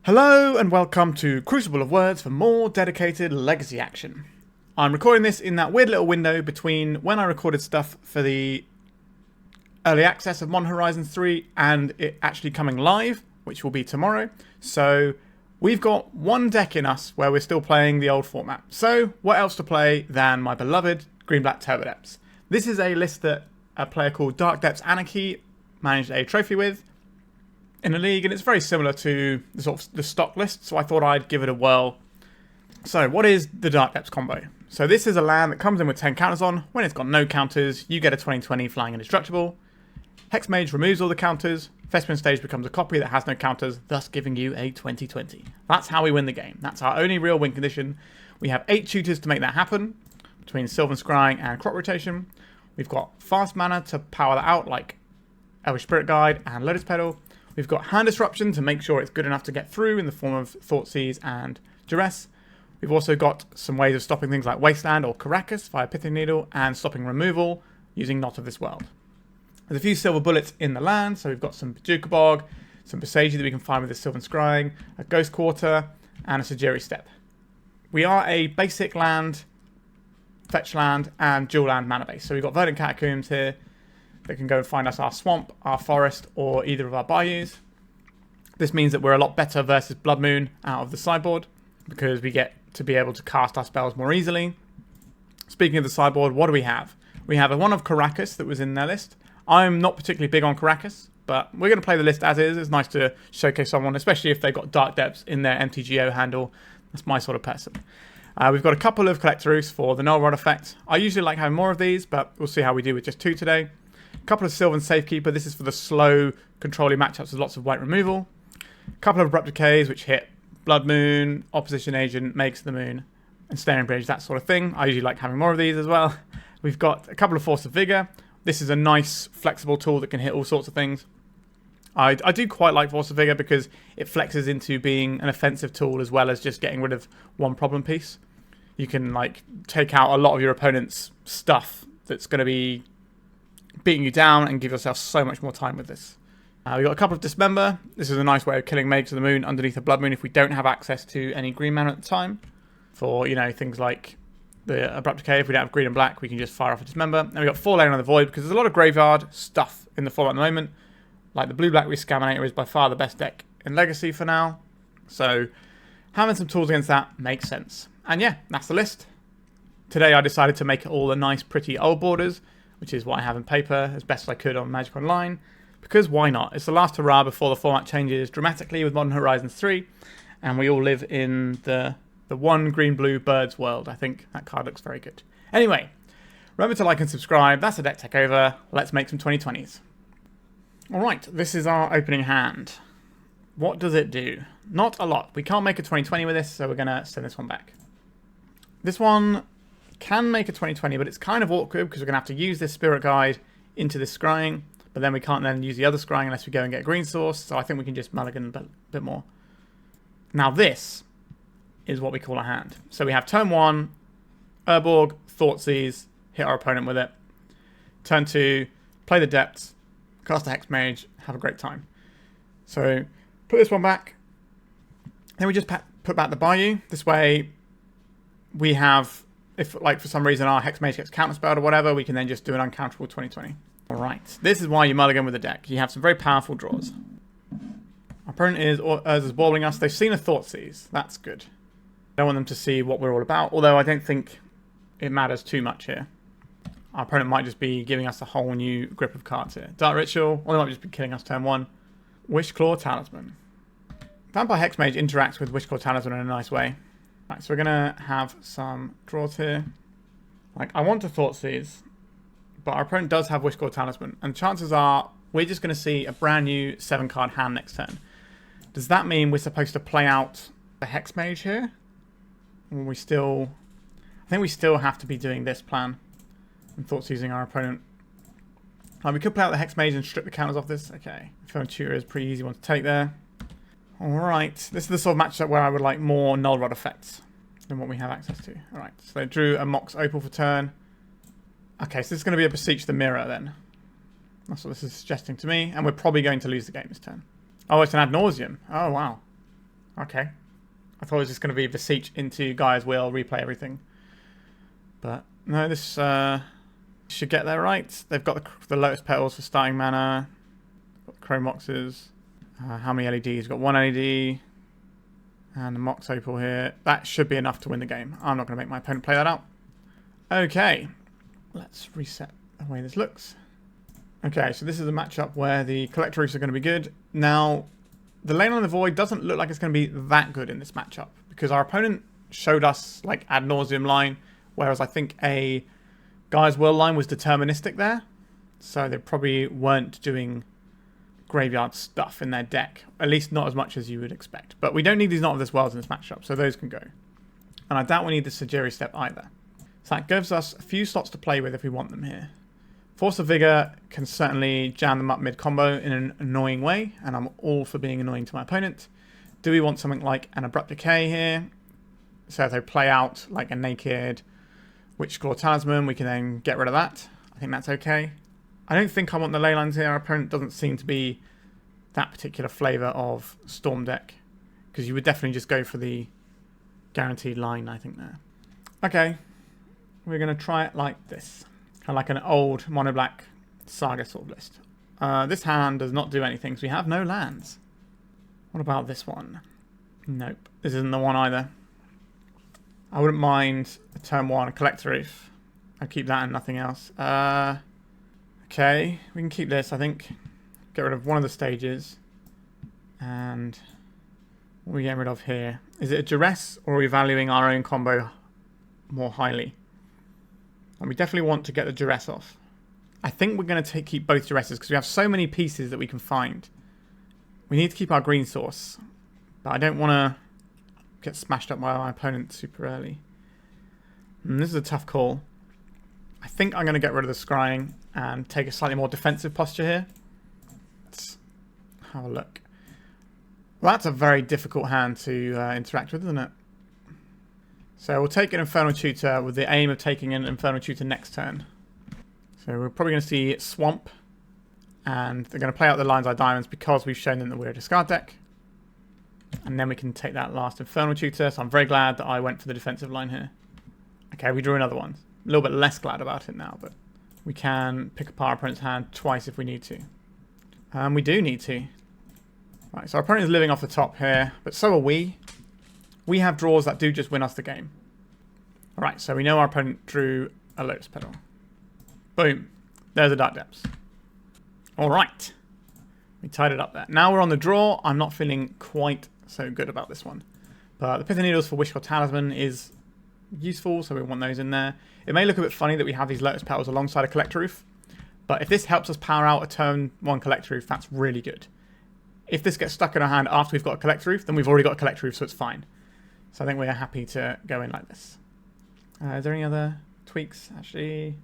Hello and welcome to Crucible of Words for more dedicated legacy action. I'm recording this in that weird little window between when I recorded stuff for the early access of Modern Horizons 3 and it actually coming live, which will be tomorrow. So we've got one deck in us where we're still playing the old format. So what else to play than my beloved green-black Turbodepths? This is a list that a player called Darkdepths Aniki managed a trophy with in a league, and it's very similar to the sort of the stock list, so I thought I'd give it a whirl. So what is the Darkdepths combo? So this is a land that comes in with 10 counters on. When it's got no counters, you get a 20/20 flying indestructible. Hexmage removes all the counters. Thespian stage becomes a copy that has no counters, thus giving you a 20/20. That's how we win the game. That's our only real win condition. We have 8 tutors to make that happen, between Sylvan Scrying and crop rotation. We've got fast mana to power that out, like Elvish Spirit Guide and Lotus Petal. We've got hand disruption to make sure it's good enough to get through in the form of Thoughtseize and Duress. We've also got some ways of stopping things like Wasteland or Karakas via Pithing Needle and stopping removal using Not of This World. There's a few silver bullets in the land, so we've got some Bojuka Bog, some Boseiju that we can find with the Sylvan Scrying, a Ghost Quarter, and a Sejiri Steppe. We are a basic land, fetch land, and dual land mana base. So we've got Verdant Catacombs here that can go and find us our swamp, our forest, or either of our bayous. This means that we're a lot better versus Blood Moon out of the sideboard because we get to be able to cast our spells more easily. Speaking of the sideboard, what do we have? We have a one of Karakas that was in their list. I'm not particularly big on Karakas, but we're going to play the list as is. It's nice to showcase someone, especially if they've got Darkdepths in their MTGO handle. That's my sort of person. We've got a couple of Collector Ouphes for the Null Rod effect. I usually like having more of these, but we'll see how we do with just 2 today. A couple of Sylvan Safekeeper. This is for the slow, controlling matchups with lots of white removal. A couple of Abrupt Decays, which hit Blood Moon, Opposition Agent, Makes the Moon, and Staring Bridge, that sort of thing. I usually like having more of these as well. We've got a couple of Force of Vigor. This is a nice, flexible tool that can hit all sorts of things. I do quite like Force of Vigor because it flexes into being an offensive tool as well as just getting rid of one problem piece. You can like take out a lot of your opponent's stuff that's going to be beating you down and give yourself so much more time with this. We've got a couple of Dismember. This is a nice way of killing Mages of the Moon underneath a Blood Moon if we don't have access to any green mana at the time. For, you know, things like the Abrupt Decay, if we don't have green and black, we can just fire off a Dismember. And we've got 4 Leyline on the Void because there's a lot of graveyard stuff in the format at the moment. Like the blue-black Rescaminator is by far the best deck in Legacy for now. So having some tools against that makes sense. And yeah, that's the list. Today I decided to make it all the nice, pretty old borders, which is what I have in paper as best as I could on Magic Online. Because why not? It's the last hurrah before the format changes dramatically with Modern Horizons 3. And we all live in the one green-blue birds world. I think that card looks very good. Anyway, remember to like and subscribe. That's a deck takeover. Let's make some 2020s. Alright, this is our opening hand. What does it do? Not a lot. We can't make a 2020 with this, so we're going to send this one back. This one can make a 2020, but it's kind of awkward because we're going to have to use this Spirit Guide into this Scrying, but then we can't then use the other Scrying unless we go and get a green source, so I think we can just mulligan a bit more. Now this is what we call a hand. So we have turn 1, Urborg, Thoughtseize, hit our opponent with it. Turn 2, play the Depths, cast a Hexmage, have a great time. So put this one back, then we just put back the Bayou. This way we have, if like for some reason our Hexmage gets counterspelled or whatever, we can then just do an uncounterable 20/20. Alright, this is why you mulligan with the deck. You have some very powerful draws. Our opponent is balling us. They've seen a Thoughtseize. That's good. I don't want them to see what we're all about, although I don't think it matters too much here. Our opponent might just be giving us a whole new grip of cards here. Dark Ritual, or they might just be killing us turn 1. Wishclaw Talisman. Vampire Hexmage interacts with Wishclaw Talisman in a nice way. Right, so we're going to have some draws here. Like, I want to Thoughtseize, but our opponent does have Wishclaw Talisman, and chances are we're just going to see a brand new 7-card hand next turn. Does that mean we're supposed to play out the Hexmage here? Or we still... I think we still have to be doing this plan and Thoughtseizing our opponent. We could play out the Hexmage and strip the counters off this. Okay, Phone Tutor is a pretty easy one to take there. Alright, this is the sort of matchup where I would like more Null Rod effects than what we have access to. Alright, so they drew a Mox Opal for turn. Okay, so this is going to be a Beseech the Mirror then. That's what this is suggesting to me, and we're probably going to lose the game this turn. Oh, it's an Ad Nauseam. Oh, wow. Okay. I thought it was just going to be Beseech into Gaia's Will, replay everything. But no, this should get there right. They've got the Lotus Petals for starting mana. Got the Chrome Moxes. How many LEDs? Got one LED. And the Mox Opal here. That should be enough to win the game. I'm not going to make my opponent play that out. Okay. Let's reset the way this looks. Okay, so this is a matchup where the Collector Ouphes are going to be good. Now, the Leyline of the Void doesn't look like it's going to be that good in this matchup, because our opponent showed us like ad nauseum line, whereas I think a Gaia's Will line was deterministic there. So they probably weren't doing graveyard stuff in their deck, at least not as much as you would expect. But we don't need these Not of This Worlds in this matchup, so those can go. And I doubt we need the Sejiri Steppe either. So that gives us a few slots to play with if we want them here. Force of Vigor can certainly jam them up mid-combo in an annoying way, and I'm all for being annoying to my opponent. Do we want something like an Abrupt Decay here? So if they play out like a naked Witchclaw Talisman, we can then get rid of that. I think that's okay. I don't think I want the Leylines here. Our opponent doesn't seem to be that particular flavour of Storm deck, because you would definitely just go for the guaranteed line, I think, there. Okay, we're going to try it like this. Kind of like an old mono-black Saga sort of list. This hand does not do anything, so we have no lands. What about this one? Nope, this isn't the one either. I wouldn't mind a turn 1 Collector Ouphe. I'd keep that and nothing else. Okay, we can keep this, I think. Get rid of one of the stages. And what are we getting rid of here? Is it a Duress, or are we valuing our own combo more highly? And we definitely want to get the Duress off. I think we're going to keep both Duresses because we have so many pieces that we can find. We need to keep our green source. But I don't want to get smashed up by my opponent super early. And this is a tough call. I think I'm going to get rid of the Scrying and take a slightly more defensive posture here. Let's have a look. Well, that's a very difficult hand to interact with, isn't it? So we'll take an Infernal Tutor with the aim of taking an Infernal Tutor next turn. So we're probably going to see Swamp. And they're going to play out the Lion's Eye Diamonds because we've shown them that we're a discard deck. And then we can take that last Infernal Tutor. So I'm very glad that I went for the defensive line here. Okay, we drew another one. A little bit less glad about it now, but we can pick apart our opponent's hand twice if we need to. And we do need to. Right, so our opponent is living off the top here, but so are we. We have draws that do just win us the game. Alright, so we know our opponent drew a Lotus Petal. Boom. There's a Dark Depths. Alright. We tied it up there. Now we're on the draw. I'm not feeling quite so good about this one. But the Pithing Needles for Wishclaw Talisman is useful, so we want those in there. It may look a bit funny that we have these Lotus Petals alongside a Collector Ouphe, but if this helps us power out a turn 1 Collector Ouphe, that's really good. If this gets stuck in our hand after we've got a Collector Ouphe, then we've already got a Collector Ouphe, so it's fine. So I think we're happy to go in like this. Is there any other tweaks? Actually,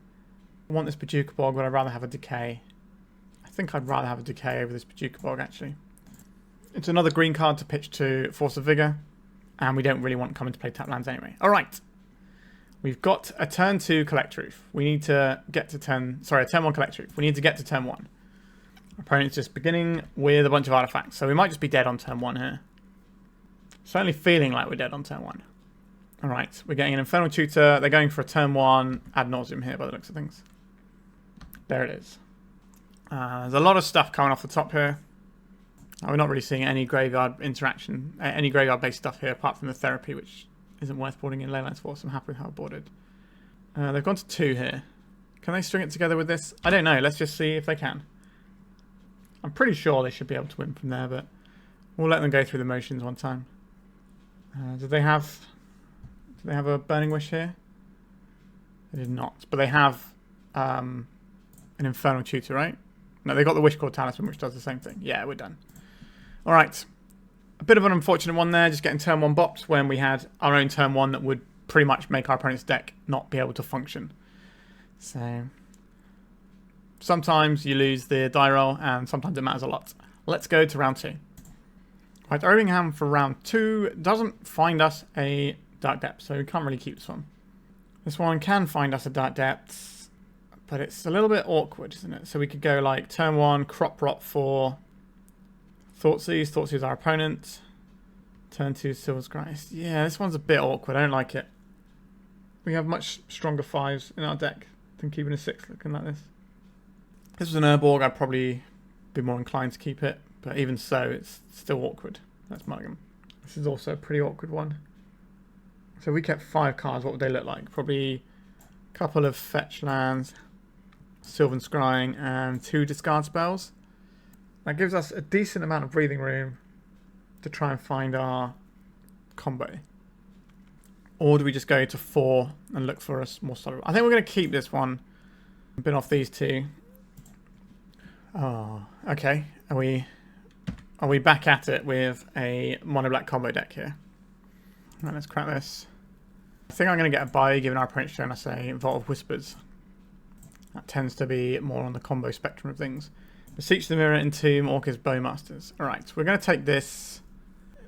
I want this Bojuka Bog, but I'd rather have a Decay. I think I'd rather have a Decay over this Bojuka Bog, actually. It's another green card to pitch to Force of Vigor, and we don't really want to come into play tap lands anyway. Alright. We've got a turn 2 Collector Ouphe. We need to get to turn... Sorry, a turn 1 Collector Ouphe. We need to get to turn 1. Our opponent's just beginning with a bunch of artifacts, so we might just be dead on turn 1 here. Certainly feeling like we're dead on turn 1. Alright, we're getting an Infernal Tutor. They're going for a turn 1 ad nauseum here by the looks of things. There it is. There's a lot of stuff coming off the top here. We're not really seeing any graveyard interaction, any graveyard-based stuff here, apart from the Therapy, which isn't worth boarding in Leyline's Force. I'm happy with how I boarded. They've gone to 2 here. Can they string it together with this? I don't know. Let's just see if they can. I'm pretty sure they should be able to win from there, but we'll let them go through the motions one time. Do they have a Burning Wish here? They did not, but they have an Infernal Tutor, right? No, they got the Wishclaw Talisman, which does the same thing. Yeah, we're done. All right. A bit of an unfortunate one there, just getting turn 1 bopped when we had our own turn 1 that would pretty much make our opponent's deck not be able to function. So sometimes you lose the die roll, and sometimes it matters a lot. Let's go to round 2. Right, Irvingham for round 2 doesn't find us a Dark Depth, so we can't really keep this one. This one can find us a Dark Depth, but it's a little bit awkward, isn't it? So we could go like turn 1, Crop Rot for Thoughtseize. Thoughtseize our opponent. Turn 2 Sylvan Scrying. Yeah, this one's a bit awkward. I don't like it. We have much stronger 5s in our deck than keeping a 6 looking like this. If this was an Urborg, I'd probably be more inclined to keep it. But even so, it's still awkward. Let's mulligan. This is also a pretty awkward one. So we kept 5 cards. What would they look like? Probably a couple of fetch lands, Sylvan Scrying, and 2 discard spells. That gives us a decent amount of breathing room to try and find our combo. Or do we just go to 4 and look for a more solid? I think we're going to keep this one. Bin off these 2. Oh, okay. Are we back at it with a mono black combo deck here? Right, let's crack this. I think I'm going to get a Bayou, given our opponent's showing us a Vault of Whispers. That tends to be more on the combo spectrum of things. Beseech the Mirror, Entomb, Orcus, Bowmasters. Alright, we're going to take this.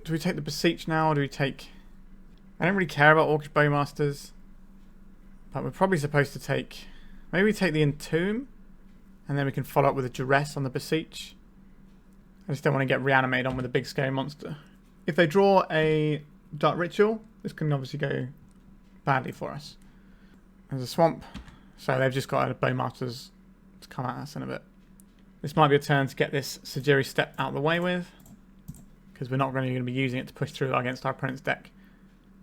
Do we take the Beseech now, or do we take... I don't really care about Orcish Bowmasters, but we're probably supposed to take... Maybe we take the Entomb, and then we can follow up with a Duress on the Beseech. I just don't want to get reanimated on with a big scary monster. If they draw a Dark Ritual, this can obviously go badly for us. There's a Swamp, so they've just got a Bowmasters to come at us in a bit. This might be a turn to get this Sejiri Steppe out of the way with, because we're not really going to be using it to push through against our opponent's deck.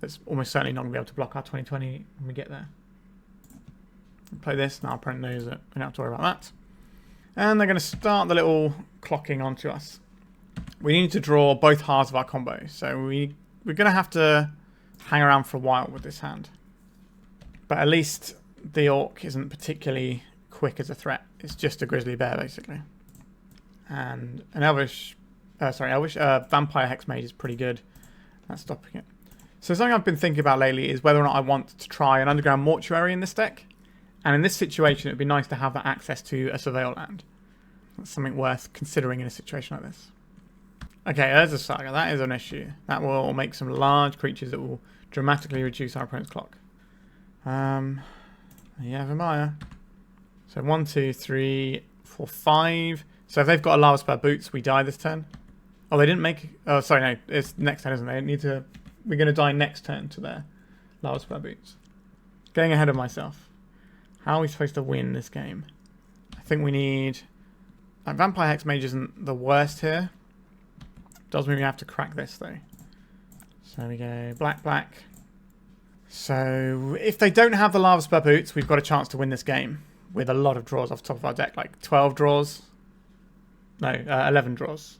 That's almost certainly not going to be able to block our 2020 when we get there. Play this, now our opponent knows that we don't have to worry about that. And they're going to start the little clocking onto us. We need to draw both halves of our combo, so we're going to have to hang around for a while with this hand. But at least the Orc isn't particularly quick as a threat. It's just a Grizzly Bear, basically. And an Vampire Hexmage is pretty good at stopping it. So something I've been thinking about lately is whether or not I want to try an Underground Mortuary in this deck. And in this situation, it would be nice to have that access to a Surveil land. That's something worth considering in a situation like this. Okay, there's a Saga. That is an issue. That will make some large creatures that will dramatically reduce our opponent's clock. Yavimaya. So 1, 2, 3, 4, 5. So if they've got a Lava Spur Boots, we die this turn. Oh, they didn't make... Oh, sorry, no. It's next turn, isn't it? They need to... We're going to die next turn to their Lava Spur Boots. Getting ahead of myself. How are we supposed to win this game? I think we need... Like, Vampire Hexmage isn't the worst here. Does mean we have to crack this, though. So we go black, black. So if they don't have the Lava Spur Boots, we've got a chance to win this game. With a lot of draws off the top of our deck. Like 12 draws. No, 11 draws.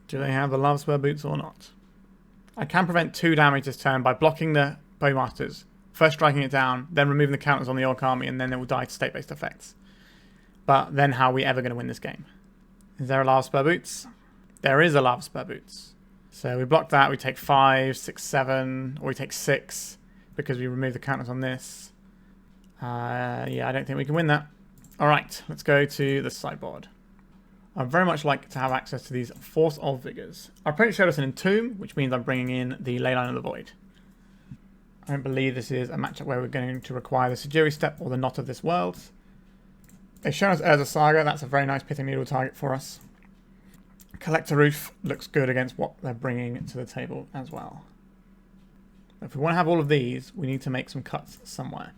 Do they have the Lava Spur Boots or not? I can prevent 2 damage this turn by blocking the Bowmasters. First striking it down, then removing the counters on the Orc army, and then it will die to state-based effects. But then how are we ever going to win this game? Is there a Lava Spur Boots? There is a Lava Spur Boots. So we block that, we take 5, 6, 7, or we take 6 because we remove the counters on this. Yeah, I don't think we can win that. Alright, let's go to the sideboard. I'd very much like to have access to these Force of Vigors. Our opponent showed us an Entomb, which means I'm bringing in the Leyline of the Void. I don't believe this is a matchup where we're going to require the Sejiri Steppe or the Knot of this world. They've shown us Urza Saga. That's a very nice Pithing Needle target for us. Collector Ouphe looks good against what they're bringing to the table as well. If we want to have all of these, we need to make some cuts somewhere.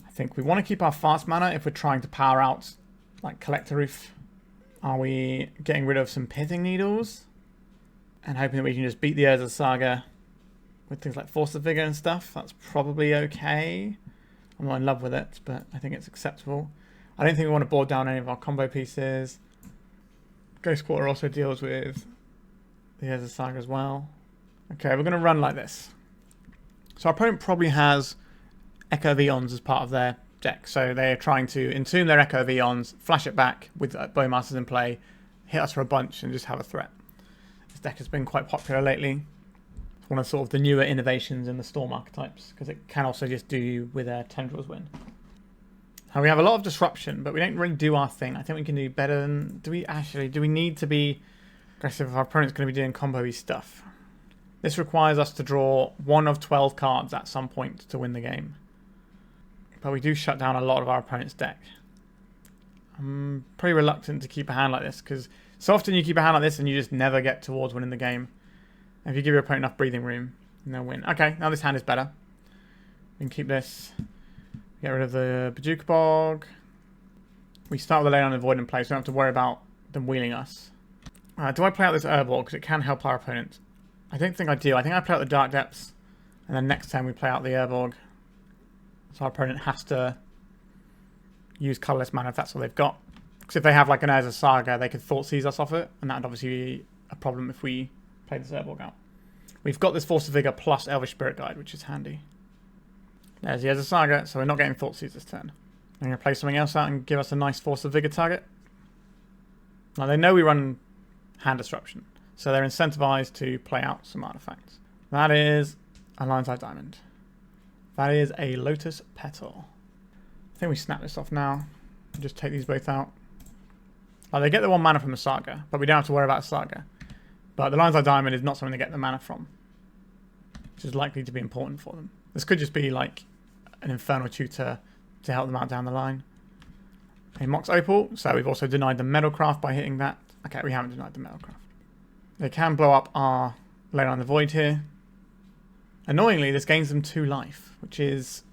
I think we want to keep our fast mana if we're trying to power out like Collector Ouphe. Are we getting rid of some Pithing Needles and hoping that we can just beat the Urza Saga with things like Force of Vigor and stuff? That's probably okay. I'm not in love with it, but I think it's acceptable. I don't think we want to board down any of our combo pieces. Ghost Quarter also deals with the Urza Saga as well. Okay, we're going to run like this. So our opponent probably has Echo of Eons as part of their deck. So they're trying to entomb their Echo of Eons, flash it back with Bowmasters in play, hit us for a bunch and just have a threat. This deck has been quite popular lately. It's one of sort of the newer innovations in the Storm archetypes because it can also just do with a Tendrils win. And we have a lot of disruption, but we don't really do our thing. I think we can do better than... Do we need to be aggressive if our opponent's going to be doing combo-y stuff? This requires us to draw 1 of 12 cards at some point to win the game. But we do shut down a lot of our opponent's deck. I'm pretty reluctant to keep a hand like this, because so often you keep a hand like this and you just never get towards winning the game. If you give your opponent enough breathing room, then they'll win. Okay, now this hand is better. We can keep this. Get rid of the Bojuka Bog. We start with the Leyline and Void in place, so we don't have to worry about them wheeling us. Do I play out this Urborg? Because it can help our opponent. I don't think I do. I think I play out the Dark Depths, and then next turn we play out the Urborg. So our opponent has to use colourless mana if that's all they've got. Because if they have like an Urza Saga, they could Thoughtseize us off it, and that would obviously be a problem if we play this Urborg out. We've got this Force of Vigor plus Elvish Spirit Guide, which is handy. There's the Urza Saga, so we're not getting Thoughtseize this turn. I'm going to play something else out and give us a nice Force of Vigor target. Now they know we run hand disruption, so they're incentivized to play out some artifacts. That is a Lion's Eye Diamond. That is a Lotus Petal. I think we snap this off now. Just take these both out. They get the 1 mana from the Saga, but we don't have to worry about a Saga. But the Lion's Eye Diamond is not something they get the mana from, which is likely to be important for them. This could just be like an Infernal Tutor to help them out down the line. A Mox Opal, so we've also denied the Metalcraft by hitting that. Okay, we haven't denied the Metalcraft. They can blow up our Leyline the Void here. Annoyingly, this gains them 2 life, which is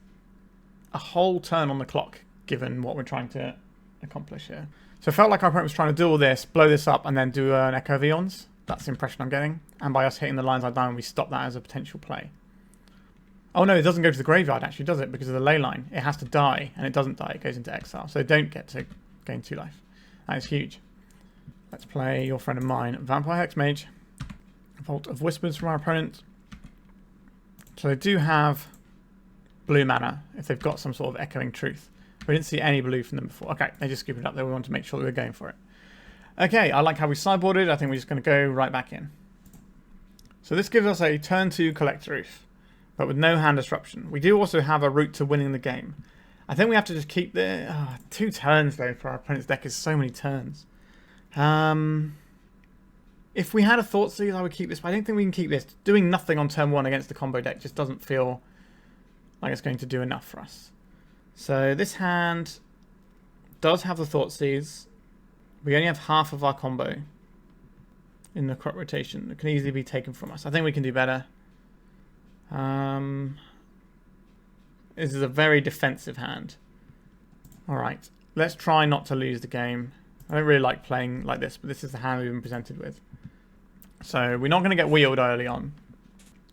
a whole turn on the clock, given what we're trying to accomplish here. So it felt like our opponent was trying to do all this, blow this up, and then do an Echo of Eons. That's the impression I'm getting. And by us hitting the Lion's Eye Diamond, we stop that as a potential play. Oh no, it doesn't go to the graveyard actually, does it? Because of the Leyline. It has to die, and it doesn't die. It goes into exile. So they don't get to gain 2 life. That is huge. Let's play your friend of mine, Vampire Hexmage. Vault of Whispers from our opponent. So they do have blue mana if they've got some sort of Echoing Truth. We didn't see any blue from them before. Okay, they just scooped it up there. We want to make sure that we're going for it. Okay, I like how we sideboarded. I think we're just going to go right back in. So this gives us a turn 2 Collector Ouphe, but with no hand disruption. We do also have a route to winning the game. I think we have to just keep the 2 turns though for our opponent's deck is so many turns. If we had a Thoughtseize, I would keep this, but I don't think we can keep this. Doing nothing on turn 1 against the combo deck just doesn't feel like it's going to do enough for us. So this hand does have the Thoughtseize. We only have half of our combo in the crop rotation. It can easily be taken from us. I think we can do better. This is a very defensive hand. Alright, let's try not to lose the game. I don't really like playing like this, but this is the hand we've been presented with. So we're not going to get wheeled early on.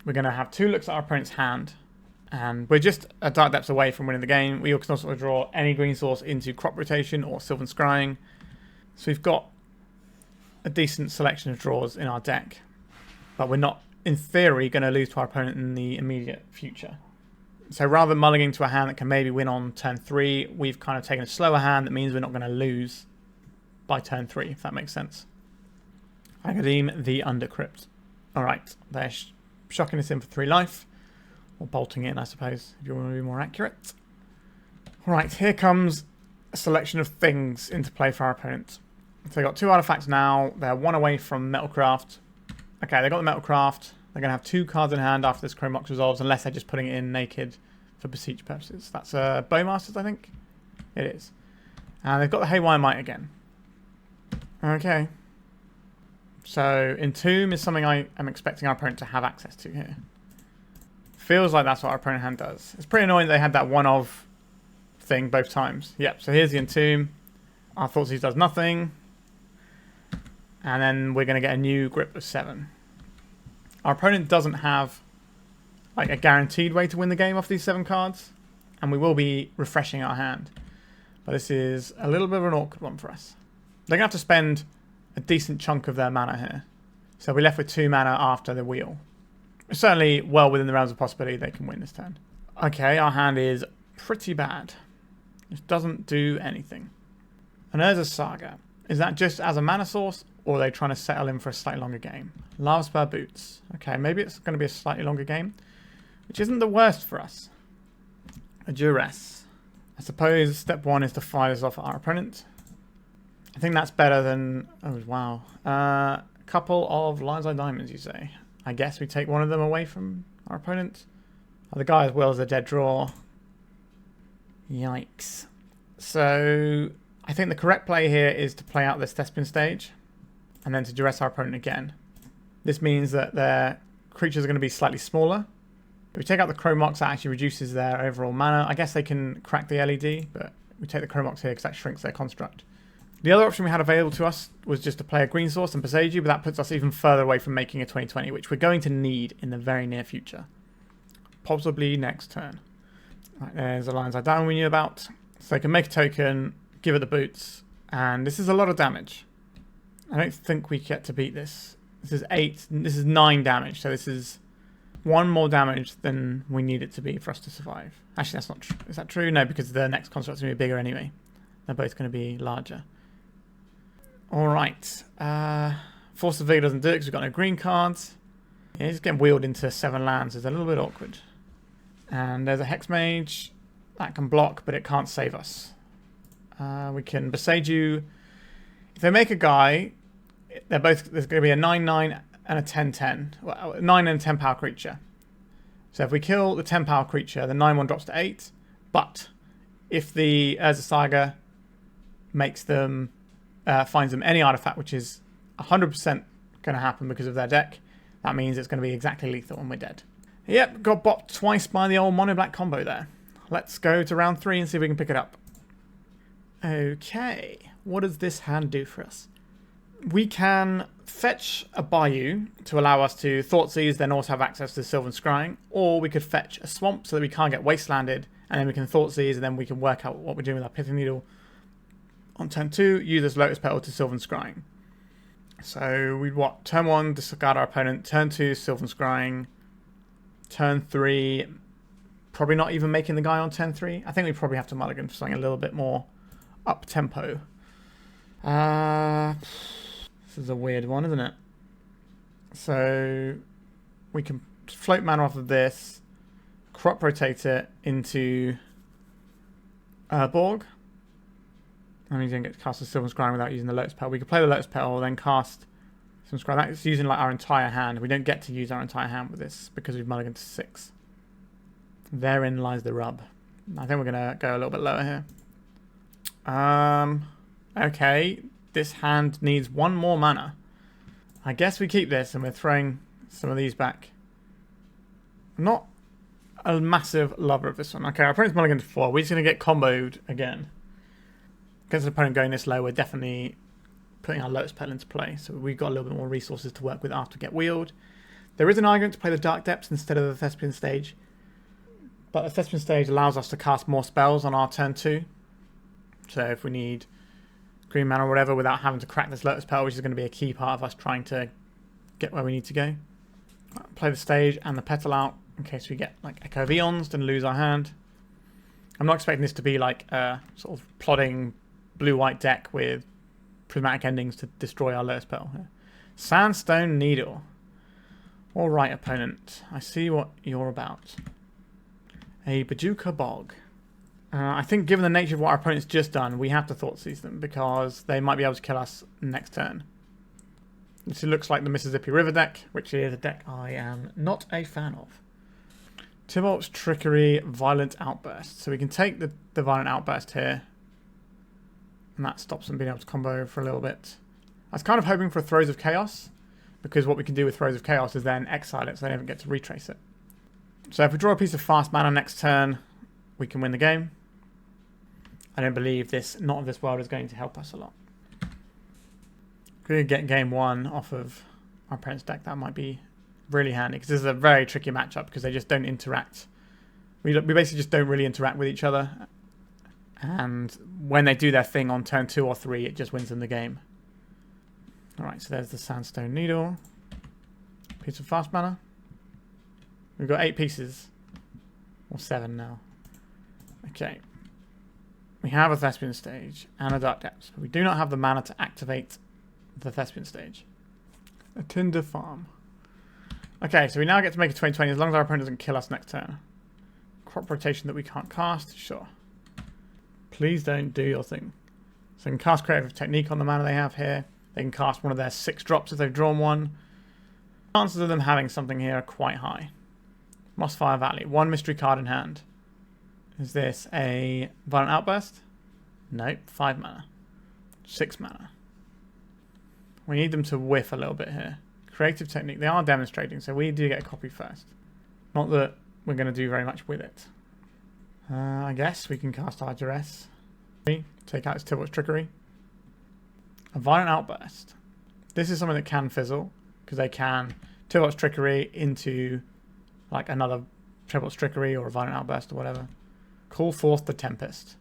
We're going to have 2 looks at our opponent's hand. And we're just a Dark Depths away from winning the game. We can also draw any green source into crop rotation or Sylvan Scrying. So we've got a decent selection of draws in our deck. But we're not, in theory, going to lose to our opponent in the immediate future. So rather than mulliganing to a hand that can maybe win on turn 3, we've kind of taken a slower hand that means we're not going to lose by turn 3, if that makes sense. Agadeem the Undercrypt. Alright, they're shocking us in for 3 life. Or bolting in, I suppose, if you want to be more accurate. Alright, here comes a selection of things into play for our opponent. So they've got 2 artifacts now. They're 1 away from Metalcraft. Okay, they got the Metalcraft. They're going to have 2 cards in hand after this Chrome Mox resolves, unless they're just putting it in naked for Beseech purposes. That's Bowmasters, I think. It is. And they've got the Haywire Might again. Okay. So, Entomb is something I am expecting our opponent to have access to here. Feels like that's what our opponent hand does. It's pretty annoying they had that one-of thing both times. Yep, so here's the Entomb. Our Thoughtseize does nothing. And then we're going to get a new Grip of 7. Our opponent doesn't have like a guaranteed way to win the game off these 7 cards. And we will be refreshing our hand. But this is a little bit of an awkward one for us. They're going to have to spend a decent chunk of their mana here. So we're left with 2 mana after the wheel. It's certainly well within the realms of possibility they can win this turn. Okay, our hand is pretty bad. It doesn't do anything. And there's a Saga. Is that just as a mana source, or are they trying to settle in for a slightly longer game? Lava Spur Boots. Okay, maybe it's going to be a slightly longer game, which isn't the worst for us. A Duress. I suppose step 1 is to fire this off at our opponent. I think that's better than... Oh, wow. A couple of Lion's Eye Diamonds, you say. I guess we take one of them away from our opponent. Oh, the guy as well as a dead draw. Yikes. So, I think the correct play here is to play out this Thespian stage. And then to duress our opponent again. This means that they're creatures are going to be slightly smaller. If we take out the Chromox, that actually reduces their overall mana. I guess they can crack the LED, but we take the Chromox here because that shrinks their construct. The other option we had available to us was just to play a green source and Boseiju, but that puts us even further away from making a 2020, which we're going to need in the very near future. Possibly next turn. Right, there's the lines I down we knew about. So they can make a token, give it the boots, and this is a lot of damage. I don't think we get to beat this. This is 8, this is 9 damage, so this is 1 more damage than we need it to be for us to survive. Actually, that's not true. Is that true? No, because the next construct's going to be bigger anyway. They're both going to be larger. Alright. Force of Vigor doesn't do it because we've got no green cards. Yeah, he's getting wheeled into 7 lands. It's a little bit awkward. And there's a Hexmage. That can block, but it can't save us. We can Boseiju. If they make a guy, they're both. There's going to be a 9/9 and a 10/10. Well, a 9 and a 10 power creature. So if we kill the 10 power creature, the 9/1 drops to 8. But if the Urza Saga makes them, finds them any artifact, which is 100% going to happen because of their deck, that means it's going to be exactly lethal and we're dead. Yep, got bopped twice by the old mono black combo there. Let's go to round 3 and see if we can pick it up. Okay, what does this hand do for us? We can fetch a Bayou to allow us to Thoughtseize, then also have access to Sylvan Scrying, or we could fetch a Swamp so that we can't get wastelanded, and then we can Thoughtseize, and then we can work out what we're doing with our Pithing Needle. On turn 2, use this Lotus Petal to Sylvan Scrying. So we'd what? Turn 1, discard our opponent. Turn 2, Sylvan Scrying. Turn 3, probably not even making the guy on turn 3. I think we probably have to mulligan for something a little bit more up-tempo. This is a weird one, isn't it? So we can float mana off of this, crop rotate it into Urborg. And we didn't get to cast a Sylvan Scrying without using the Lotus Petal. We could play the Lotus Petal, then cast Sylvan Scrying. That's using like our entire hand. We don't get to use our entire hand with this because we've mulliganed to 6. Therein lies the rub. I think we're going to go a little bit lower here. Okay, this hand needs 1 more mana. I guess we keep this and we're throwing some of these back. I'm not a massive lover of this one. Okay, our opponent's mulliganed to 4. We're just going to get comboed again. Against an opponent going this low, we're definitely putting our Lotus Petal into play. So we've got a little bit more resources to work with after we get wheeled. There is an argument to play the Dark Depths instead of the Thespian stage. But the Thespian stage allows us to cast more spells on our turn 2. So if we need green mana or whatever without having to crack this Lotus Petal, which is going to be a key part of us trying to get where we need to go. Play the stage and the Petal out in case we get like Echo of Eons and lose our hand. I'm not expecting this to be like a sort of plodding blue-white deck with prismatic endings to destroy our Lotus Petal here. Sandstone Needle. Alright, opponent. I see what you're about. A Bojuka Bog. I think given the nature of what our opponent's just done, we have to Thoughtseize them because they might be able to kill us next turn. This looks like the Mississippi River deck, which is a deck I am not a fan of. Tybalt's Trickery, Violent Outburst. So we can take the Violent Outburst here. And that stops them being able to combo for a little bit. I was kind of hoping for Throes of Chaos, because what we can do with Throes of Chaos is then exile it so they never get to retrace it. So if we draw a piece of fast mana next turn, we can win the game. I don't believe this Not of This World is going to help us a lot. If we get game 1 off of our opponent's deck, that might be really handy, because this is a very tricky matchup because they just don't interact. We basically just don't really interact with each other. And when they do their thing on turn 2 or 3, it just wins them the game. Alright, so there's the Sandstone Needle. Piece of fast mana. We've got 8 pieces. Or 7 now. Okay. We have a Thespian stage and a Dark Depths, but we do not have the mana to activate the Thespian stage. A Tinder Farm. Okay, so we now get to make a 20/20 as long as our opponent doesn't kill us next turn. Crop rotation that we can't cast, sure. Please don't do your thing. So they can cast Creative Technique on the mana they have here. They can cast one of their 6 drops if they've drawn one. Chances of them having something here are quite high. Mossfire Valley, 1 mystery card in hand. Is this a Violent Outburst? Nope, 5 mana. 6 mana. We need them to whiff a little bit here. Creative technique. They are demonstrating, so we do get a copy first. Not that we're going to do very much with it. I guess we can cast our Duress. Take out its Tybalt's Trickery. A Violent Outburst. This is something that can fizzle, because they can Tybalt's Trickery into like another Tybalt's Trickery or a Violent Outburst or whatever. Call forth the Tempest.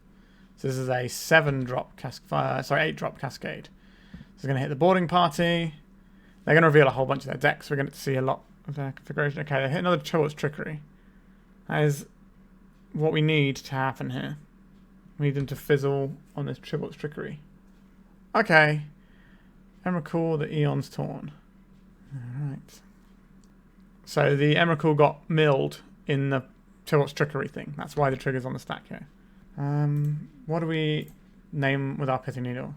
So this is a 8-drop Cascade. So it's going to hit the boarding party. They're going to reveal a whole bunch of their decks. We're going to see a lot of their configuration. Okay, they hit another Tybalt's Trickery. That is what we need to happen here. We need them to fizzle on this Tybalt's Trickery. Okay. Emrakul, the Eon's Torn. Alright. So the Emrakul got milled in the Tybalt's Trickery thing. That's why the trigger's on the stack here. What do we name with our Pithing Needle?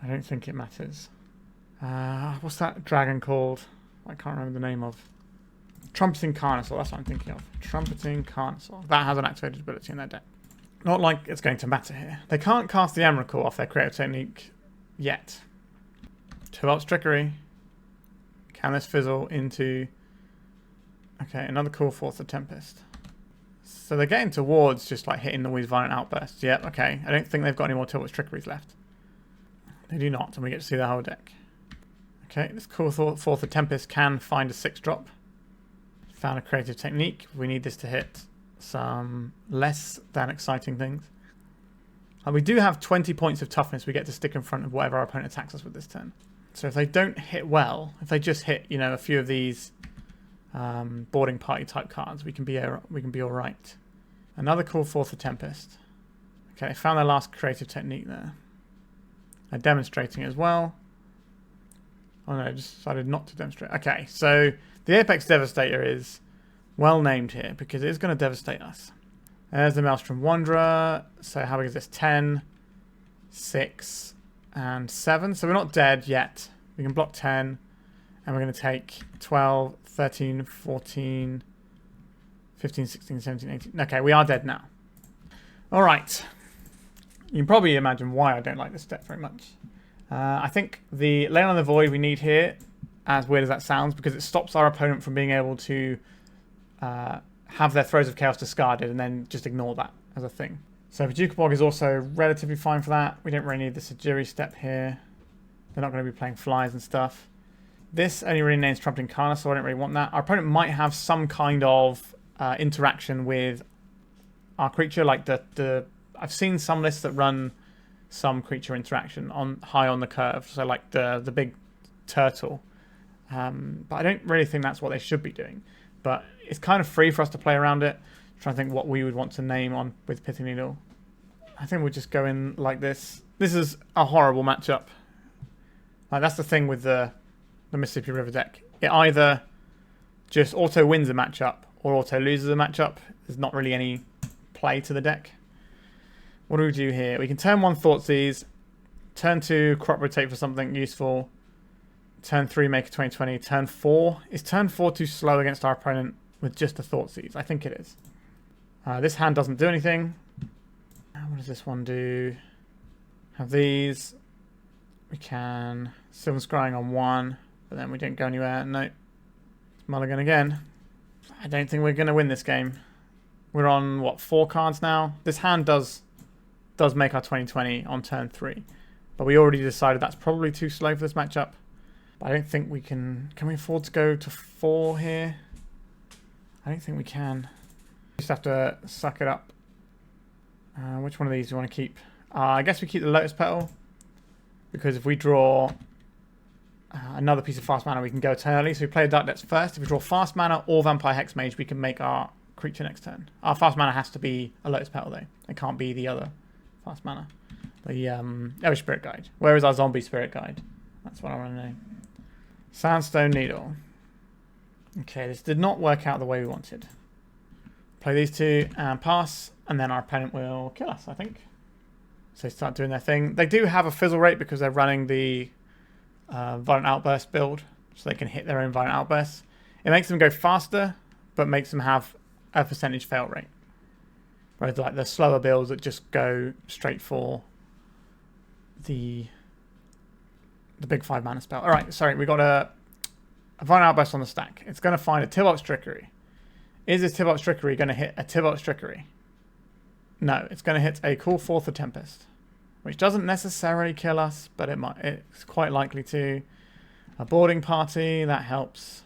I don't think it matters. What's that dragon called? I can't remember the name of. Trumpeting Carnosaur, that's what I'm thinking of. Trumpeting Carnosaur. That has an activated ability in their deck. Not like it's going to matter here. They can't cast the Emrakul off their creative technique yet. Tybalt's Trickery. Can this fizzle into... Okay, another Call Forth the Tempest. So they're getting towards just like hitting all these Violent Outbursts. Yep, okay. I don't think they've got any more Tybalt's Trickeries left. They do not, and we get to see the whole deck. Okay, this Call Forth the Tempest can find a 6-drop. Found a creative technique. We need this to hit some less than exciting things. And we do have 20 points of toughness we get to stick in front of whatever our opponent attacks us with this turn. So if they don't hit well, if they just hit, you know, a few of these boarding party type cards, we can be all right. Another Call Forth the Tempest. Okay, they found their last creative technique there. They're demonstrating it as well. Oh no, I just decided not to demonstrate. Okay, so the Apex Devastator is well named here because it is going to devastate us. There's the Maelstrom Wanderer. So how big is this? 10, 6, and 7. So we're not dead yet. We can block 10. And we're going to take 12, 13, 14, 15, 16, 17, 18. Okay, we are dead now. Alright. You can probably imagine why I don't like this deck very much. I think the Leyline of the Void we need here, as weird as that sounds, because it stops our opponent from being able to have their Throes of Chaos discarded and then just ignore that as a thing. So Bojuka Bog is also relatively fine for that. We don't really need the Sejiri Steppe here. They're not going to be playing flies and stuff. This only really names Trumpeting Carnosaur. I don't really want that. Our opponent might have some kind of interaction with our creature, like I've seen some lists that run some creature interaction on high on the curve, so like the big turtle. But I don't really think that's what they should be doing. But it's kind of free for us to play around it. I'm trying to think what we would want to name on with Pithing Needle. I think we'll just go in like this. This is a horrible matchup. Like that's the thing with the Mississippi River deck. It either just auto wins a matchup or auto loses a matchup. There's not really any play to the deck. What do we do here? We can turn 1 Thoughtseize, turn 2 Crop Rotate for something useful, turn 3 make a 20/20, turn 4. Is turn 4 too slow against our opponent with just a Thoughtseize? I think it is. This hand doesn't do anything. What does this one do? Have these. We can Sylvan Scrying on 1, but then we don't go anywhere. No. It's mulligan again. I don't think we're going to win this game. We're on, what, 4 cards now? This hand does make our 20/20 on turn 3. But we already decided that's probably too slow for this matchup. But I don't think we can... Can we afford to go to 4 here? I don't think we can. Just have to suck it up. Which one of these do you want to keep? I guess we keep the Lotus Petal. Because if we draw another piece of fast mana, we can go turn early. So we play Dark Depths first. If we draw fast mana or Vampire Hexmage, we can make our creature next turn. Our fast mana has to be a Lotus Petal though. It can't be the other fast mana. The Elvish Spirit Guide. Where is our Zombie Spirit Guide? That's what I want to know. Sandstone Needle. Okay, this did not work out the way we wanted. Play these 2 and pass, and then our opponent will kill us, I think. So they start doing their thing. They do have a fizzle rate because they're running the Violent Outburst build, so they can hit their own Violent Outbursts. It makes them go faster, but makes them have a percentage fail rate. Whereas like the slower builds that just go straight for the big 5 mana spell. Alright, sorry, we got a a Violent Outburst on the stack. It's going to find a Turbodepths Trickery. Is this Turbodepths Trickery going to hit a Turbodepths Trickery? No, it's going to hit a Call Forth the Tempest, which doesn't necessarily kill us, but it might. It's quite likely to. A Boarding Party, that helps.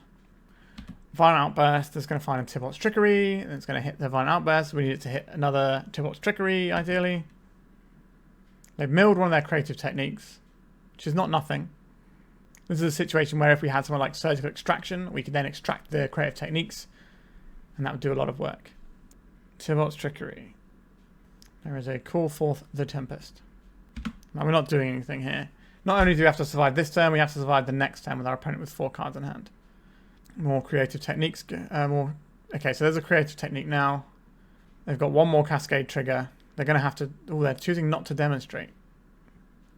Violent Outburst is going to find a Turbodepths Trickery, and it's going to hit the Violent Outburst. We need it to hit another Turbodepths Trickery, ideally. They've milled one of their creative techniques, which is not nothing. This is a situation where if we had something like Surgical Extraction, we could then extract the creative techniques, and that would do a lot of work. Turbodepths Trickery. There is a Call Forth the Tempest. Now, we're not doing anything here. Not only do we have to survive this turn, we have to survive the next turn with our opponent with 4 cards in hand. More creative techniques. Okay, so there's a creative technique now. They've got one more Cascade trigger. They're going to have to... Oh, they're choosing not to demonstrate.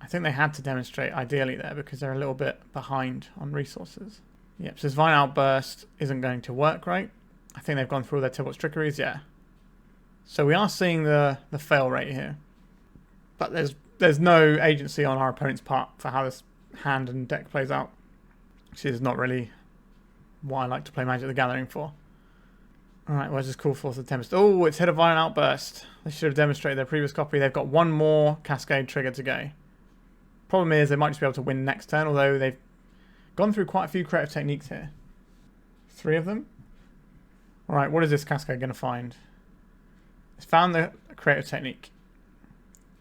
I think they had to demonstrate ideally there because they're a little bit behind on resources. Yep, so this Violent Outburst isn't going to work, right? I think they've gone through all their Turbodepths Trickeries, yeah. So we are seeing the fail rate here. But there's no agency on our opponent's part for how this hand and deck plays out. Which is not really what I like to play Magic the Gathering for. Alright, where's this Call Forth the Tempest? Oh, it's hit a Violent Outburst. They should have demonstrated their previous copy. They've got one more Cascade trigger to go. Problem is they might just be able to win next turn, although they've gone through quite a few creative techniques here. 3 of them. Alright, what is this Cascade going to find? It's found the creative technique.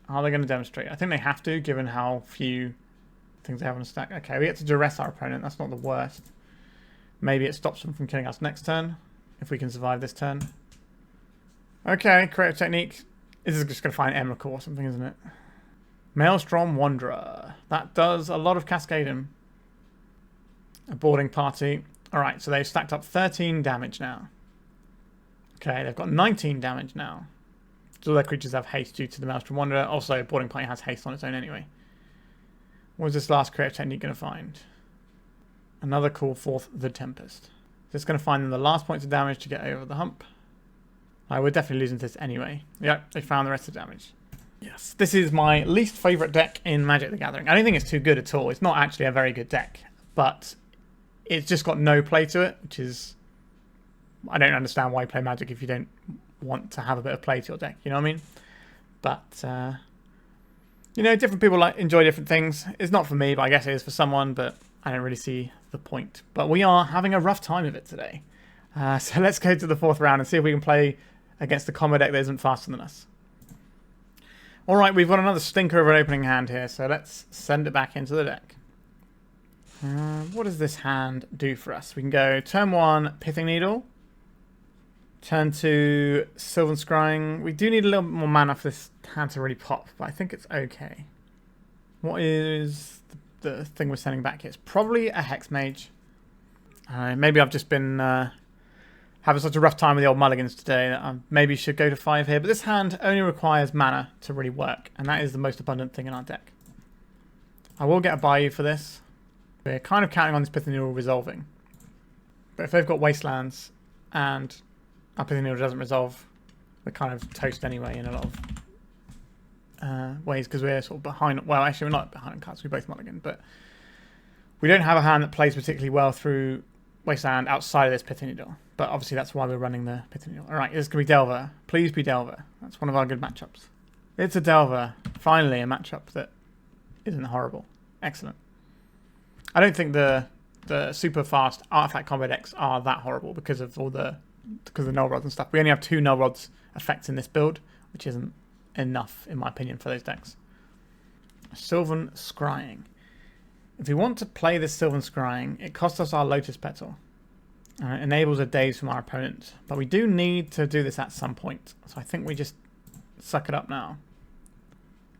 Are they going to demonstrate? I think they have to, given how few things they have on the stack. Okay, we get to Duress our opponent. That's not the worst. Maybe it stops them from killing us next turn, if we can survive this turn. Okay, creative technique. This is just going to find Emrakul or something, isn't it? Maelstrom Wanderer. That does a lot of cascading. A Boarding Party. Alright, so they've stacked up 13 damage now. Okay, they've got 19 damage now. So all their creatures have haste due to the Maelstrom Wanderer. Also, Boarding Party has haste on its own anyway. What is this last creative technique going to find? Another Call Forth the Tempest. It's going to find them the last points of damage to get over the hump. We're definitely losing this anyway. Yep, they found the rest of the damage. Yes, this is my least favourite deck in Magic the Gathering. I don't think it's too good at all. It's not actually a very good deck. But it's just got no play to it, which is... I don't understand why you play Magic if you don't want to have a bit of play to your deck, you know what I mean? But, you know, different people enjoy different things. It's not for me, but I guess it is for someone, but I don't really see the point. But we are having a rough time of it today. So let's go to the 4th round and see if we can play against the combo deck that isn't faster than us. Alright, we've got another stinker of an opening hand here, so let's send it back into the deck. What does this hand do for us? We can go turn 1, Pithing Needle. Turn 2, Sylvan Scrying. We do need a little bit more mana for this hand to really pop, but I think it's okay. What is the thing we're sending back here? It's probably a Hexmage. Maybe I've just been having such a rough time with the old mulligans today that I maybe should go to 5 here. But this hand only requires mana to really work, and that is the most abundant thing in our deck. I will get a Bayou for this. We're kind of counting on this Pithing Needle resolving. But if they've got Wastelands and our Pithing Needle doesn't resolve, we're kind of toast anyway in a lot of ways because we're sort of behind. Well, actually, we're not behind on cards. We both mulligan, but we don't have a hand that plays particularly well through Wasteland outside of this Pithing Needle. But obviously, that's why we're running the Pithing Needle. All right, this could be Delver. Please be Delver. That's one of our good matchups. It's a Delver. Finally, a matchup that isn't horrible. Excellent. I don't think the super fast artifact combo decks are that horrible because of all the null rods and stuff. We only have 2 null rods effects in this build, which isn't enough, in my opinion, for those decks. Sylvan Scrying. If we want to play this Sylvan Scrying, it costs us our Lotus Petal. It enables a daze from our opponent. But we do need to do this at some point. So I think we just suck it up now.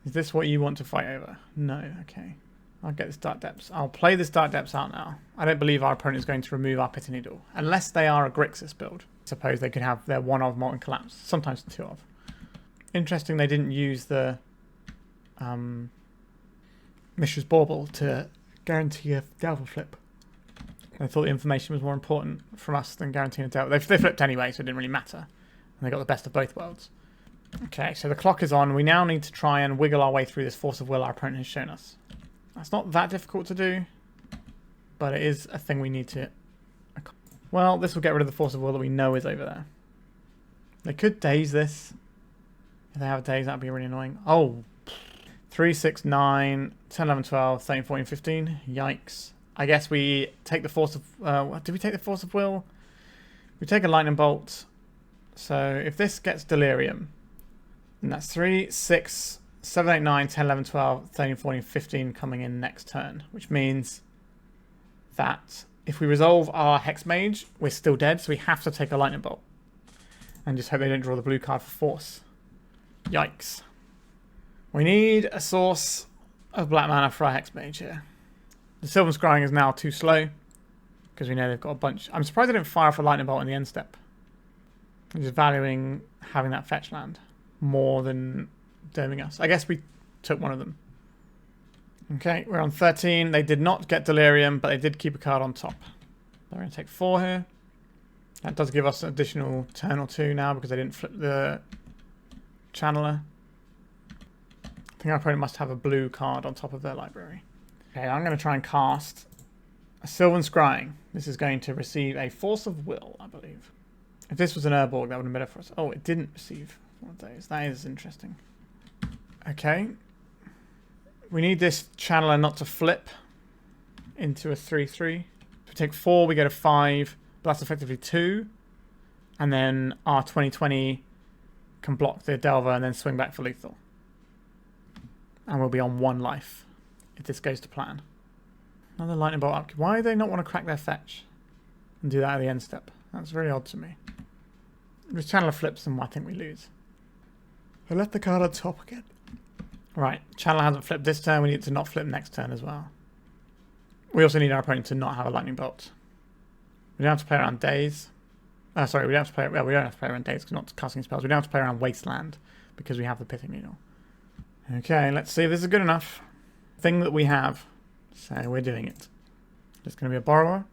Is this what you want to fight over? No, okay. I'll get this Dark Depths. I'll play this Dark Depths out now. I don't believe our opponent is going to remove our Pithing Needle. Unless they are a Grixis build. Suppose they could have their 1 of Molten Collapse. Sometimes 2 of. Interesting they didn't use the Mishra's Bauble to guarantee a Delver flip. I thought the information was more important from us than guaranteeing a Delver. They flipped anyway, so it didn't really matter. And they got the best of both worlds. Okay, so the clock is on. We now need to try and wiggle our way through this Force of Will our opponent has shown us. That's not that difficult to do, but it is a thing we need to Well, this will get rid of the Force of Will that we know is over there. They could daze this. If they have a daze, that would be really annoying. Oh, 3, 6, 9, 10, 11, 12, 13, 14, 15. Yikes. I guess we take the Force of... did we take the Force of Will? We take a Lightning Bolt. So if this gets Delirium, then that's 3, 6, 7, 8, 9, 10, 11, 12, 13, 14, 15 coming in next turn. Which means that if we resolve our Hexmage, we're still dead. So we have to take a Lightning Bolt. And just hope they don't draw the blue card for Force. Yikes. We need a source of black mana for our Hexmage here. The Sylvan Scrying is now too slow. Because we know they've got a bunch. I'm surprised they didn't fire off a Lightning Bolt in the end step. I'm just valuing having that fetch land more than doming us. I guess we took one of them. Okay, we're on 13. They did not get Delirium, but they did keep a card on top. So we're going to take 4 here. That does give us an additional turn or 2 now because they didn't flip the Channeler. I think our opponent must have a blue card on top of their library. Okay, I'm going to try and cast a Sylvan Scrying. This is going to receive a Force of Will, I believe. If this was an Urborg, that would have been better for us. Oh, it didn't receive one of those. That is interesting. Okay. We need this Channeler not to flip into a 3-3. If we take 4, we go to 5. But that's effectively 2. And then our 2020 can block the Delver and then swing back for lethal. And we'll be on 1 life if this goes to plan. Another Lightning Bolt up. Why do they not want to crack their fetch and do that at the end step? That's very odd to me. If this Channeler flips, then I think we lose. I left the card on top again. Right, Channeler hasn't flipped this turn. We need it to not flip next turn as well. We also need our opponent to not have a Lightning Bolt. We don't have to play around days. Sorry, we don't have to play. Well, we don't have to play around days because we're not casting spells. We don't have to play around Wasteland because we have the Pithing Needle. Okay, let's see if this is good enough. Thing that we have. So we're doing it. There's going to be a Borrower.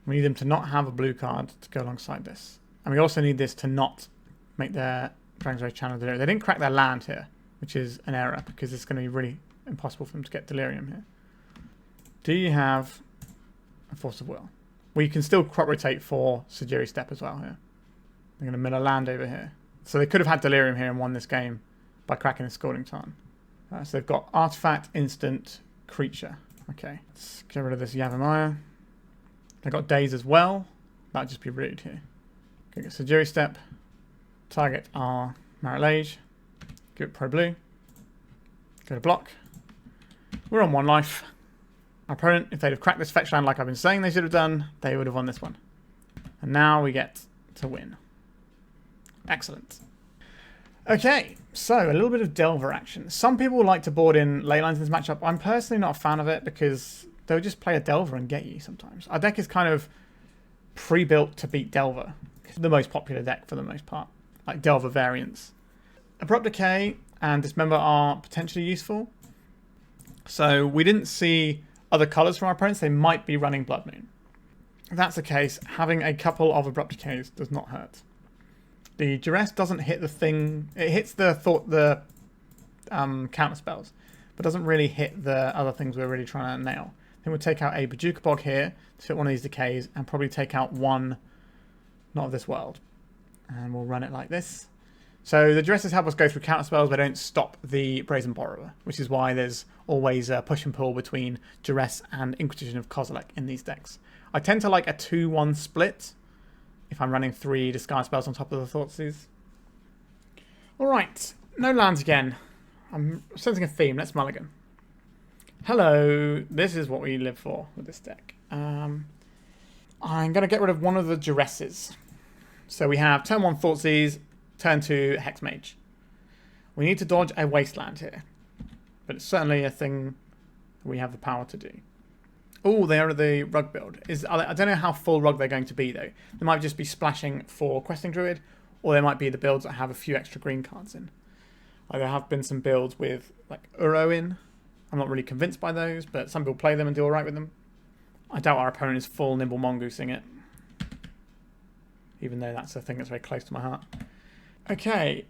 We need them to not have a blue card to go alongside this. And we also need this to not make their Dragon's Rage Channel Delirium. They didn't crack their land here, which is an error because it's going to be really impossible for them to get Delirium here. Do you have a Force of Will? We can still crop rotate for Sejiri Steppe as well here. They're going to mill a land over here. So they could have had Delirium here and won this game by cracking the Scalding Tarn. So they've got Artifact, Instant, Creature. Okay, let's get rid of this Yavimaya. They've got Daze as well. That'd just be rude here. Okay, get Sejiri Steppe. Target our Marit Lage. Give it Pro Blue. Go to block. We're on 1 life. Our opponent, if they'd have cracked this fetch land like I've been saying they should have done, they would have won this one. And now we get to win. Excellent. Okay, so a little bit of Delver action. Some people like to board in Leylines in this matchup. I'm personally not a fan of it because they'll just play a Delver and get you sometimes. Our deck is kind of pre-built to beat Delver. It's the most popular deck for the most part. Like Delver variants. Abrupt Decay and Dismember are potentially useful. So we didn't see other colours from our opponents. They might be running Blood Moon. If that's the case, having a couple of Abrupt Decays does not hurt. The Duress doesn't hit the thing. It hits the counter spells, but doesn't really hit the other things we're really trying to nail. Then we'll take out a Bojuka Bog here to fit one of these decays and probably take out one not of this world. And we'll run it like this. So the Duresses help us go through counter spells, but don't stop the Brazen Borrower, which is why there's always a push and pull between Duress and Inquisition of Kozilek in these decks. I tend to like a 2-1 split if I'm running 3 disguise spells on top of the Thoughtseize. Alright, no lands again. I'm sensing a theme. Let's mulligan. Hello, this is what we live for with this deck. I'm going to get rid of one of the Duresses. So we have turn 1 Thoughtseize, turn 2 Hexmage. We need to dodge a Wasteland here. But it's certainly a thing we have the power to do. Oh, they are the rug build. I don't know how full rug they're going to be, though. They might just be splashing for Questing Druid, or they might be the builds that have a few extra green cards in. Like, there have been some builds with like Uro in. I'm not really convinced by those, but some people play them and do alright with them. I doubt our opponent is full Nimble Mongoosing it. Even though that's a thing that's very close to my heart. Okay.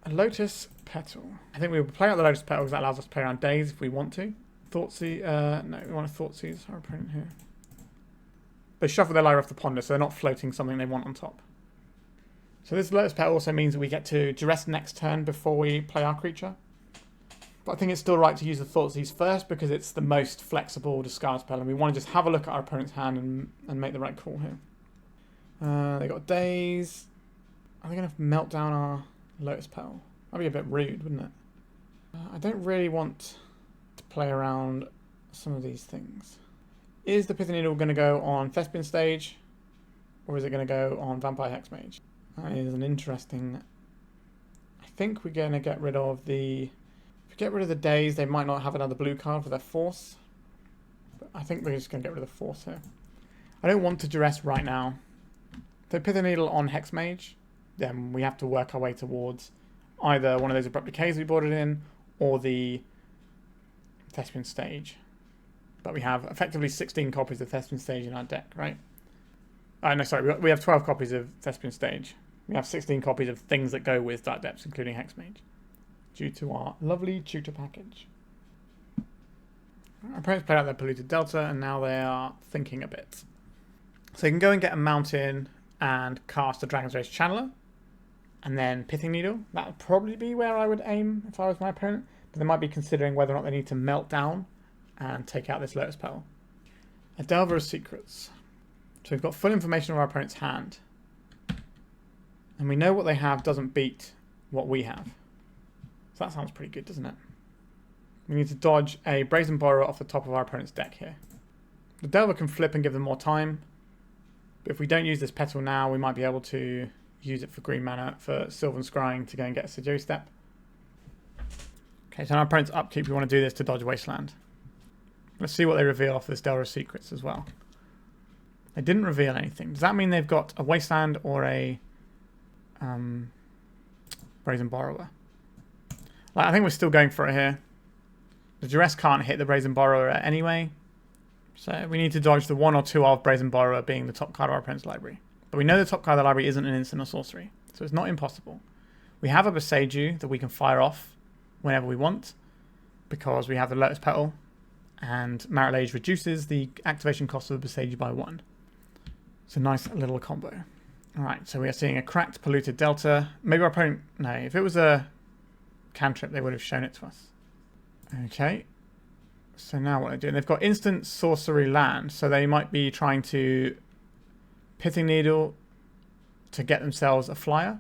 A Lotus Petal. I think we will play out the Lotus Petal because that allows us to play around days if we want to. Thoughtseize, no, we want to Thoughtseize our opponent here. they shuffle their library off the ponder, so they're not floating something they want on top. So this Lotus Petal also means that we get to Duress next turn before we play our creature. But I think it's still right to use the Thoughtseize first because it's the most flexible discard spell, and we want to just have a look at our opponent's hand and make the right call here. They got Daze. Are they going to melt down our Lotus Petal? That'd be a bit rude, wouldn't it? I don't really want to play around some of these things. Is the Pithing Needle going to go on Thespian stage, or is it going to go on Vampire Hexmage? That is an interesting... I think we're going to get rid of the... If we get rid of the Daze, they might not have another blue card for their Force. But I think we're just going to get rid of the Force here. I don't want to Duress right now. So Pithing Needle on Hexmage, then we have to work our way towards either one of those Abrupt Decays we boarded in, or the Thespian stage. But we have effectively 16 copies of Thespian stage in our deck, right? No, sorry, we have 12 copies of Thespian stage. We have 16 copies of things that go with Dark Depths, including Hexmage, due to our lovely tutor package. Our opponents played out their Polluted Delta, and now they are thinking a bit. So you can go and get a mountain and cast a Dragon's Race Channeler, and then Pithing Needle. That would probably be where I would aim if I was my opponent, but they might be considering whether or not they need to melt down and take out this Lotus Petal. A Delver of Secrets. So we've got full information of our opponent's hand. And we know what they have doesn't beat what we have. So that sounds pretty good, doesn't it? We need to dodge a Brazen Borrower off the top of our opponent's deck here. The Delver can flip and give them more time. But if we don't use this Petal now, we might be able to use it for green mana for Sylvan Scrying to go and get a Sejiri Steppe. Okay, so on our opponent's upkeep, we want to do this to dodge Wasteland. Let's see what they reveal off this Delver of Secrets as well. They didn't reveal anything. Does that mean they've got a Wasteland or a Brazen Borrower? Like, I think we're still going for it here. The Duress can't hit the Brazen Borrower anyway. So we need to dodge the 1 or 2 of Brazen Borrower being the top card of our opponent's library. But we know the top card of the library isn't an instant or sorcery. So it's not impossible. We have a Boseiju that we can fire off whenever we want, because we have the Lotus Petal, and Marit Lage reduces the activation cost of the Boseiju by 1. It's a nice little combo. Alright, so we are seeing a cracked Polluted Delta. Maybe our opponent... No, if it was a cantrip, they would have shown it to us. Okay. So now what they're doing... They've got instant sorcery land, so they might be trying to Pithing Needle to get themselves a flyer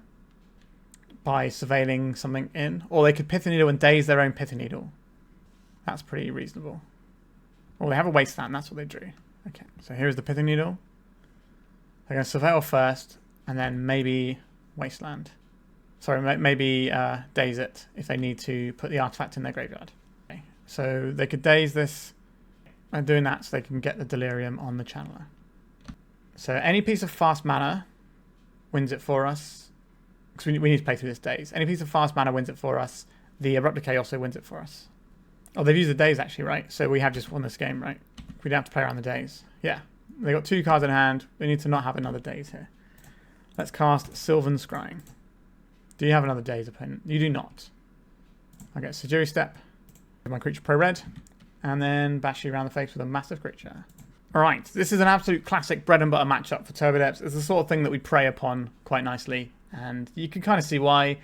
by surveilling something in. Or they could Pithing Needle and daze their own Pithing Needle. That's pretty reasonable. Oh, they have a Wasteland. That's what they drew. Okay, so here's the Pithing Needle. They're going to surveil first, and then maybe Wasteland. Sorry, maybe daze it if they need to put the artifact in their graveyard. Okay, so they could daze this and doing that so they can get the Delirium on the Channeler. So any piece of fast mana wins it for us. Because we need to play through this daze. Any piece of fast mana wins it for us. The Abrupt Decay also wins it for us. Oh, they've used the daze actually, right? So we have just won this game, right? We don't have to play around the daze. Yeah. They got 2 cards in hand. We need to not have another daze here. Let's cast Sylvan Scrying. Do you have another daze opponent? You do not. I get Sejiri Steppe. My creature pro red. And then bash you around the face with a massive creature. Alright, this is an absolute classic bread and butter matchup for Turbodepths. It's the sort of thing that we prey upon quite nicely. And you can kind of see why.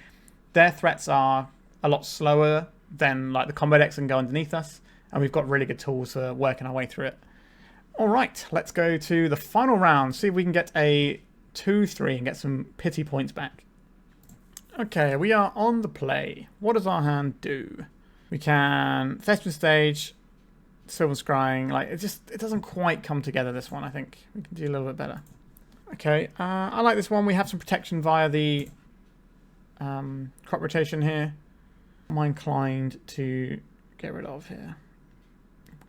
Their threats are a lot slower than like the combo decks that can go underneath us. And we've got really good tools for working our way through it. Alright, let's go to the final round. See if we can get a 2-3 and get some pity points back. Okay, we are on the play. What does our hand do? We can Thespian stage, Sylvan Scrying. Like, it doesn't quite come together, this one. I think we can do a little bit better. Okay, I like this one. We have some protection via the crop rotation here. Am I inclined to get rid of here?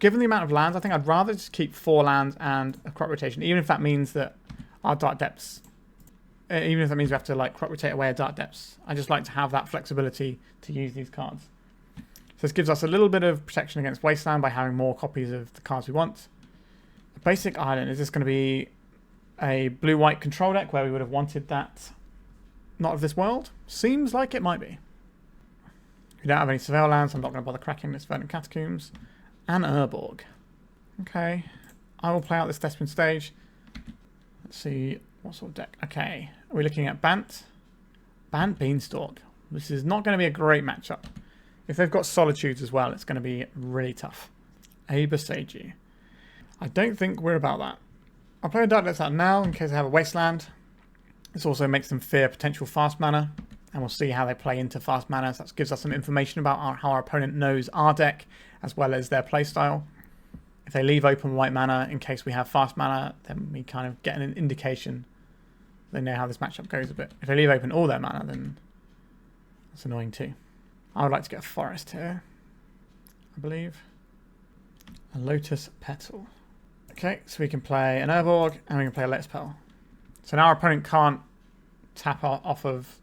Given the amount of lands, I think I'd rather just keep 4 lands and a crop rotation, even if that means that our Dark Depths, even if that means we have to like crop rotate away a Dark Depths. I just like to have that flexibility to use these cards. So this gives us a little bit of protection against Wasteland by having more copies of the cards we want. A basic island, is this going to be a blue-white control deck where we would have wanted that not of this world? Seems like it might be. We don't have any Surveil lands, so I'm not going to bother cracking this Verdant Catacombs. And Urborg. Okay. I will play out this Thespian stage. Let's see what sort of deck. Okay, are we looking at Bant? Bant Beanstalk. This is not going to be a great matchup. If they've got Solitudes as well, it's going to be really tough. A Boseiju. I don't think we're about that. I'll play a Darkness out now in case I have a Wasteland. This also makes them fear potential fast mana, and we'll see how they play into fast mana. So that gives us some information about how our opponent knows our deck, as well as their playstyle. If they leave open white mana in case we have fast mana, then we kind of get an indication. They know how this matchup goes a bit. If they leave open all their mana, then that's annoying too. I would like to get a forest here, I believe. A Lotus Petal. Okay, so we can play an Urborg and we can play a Lotus Petal. So now our opponent can't tap off of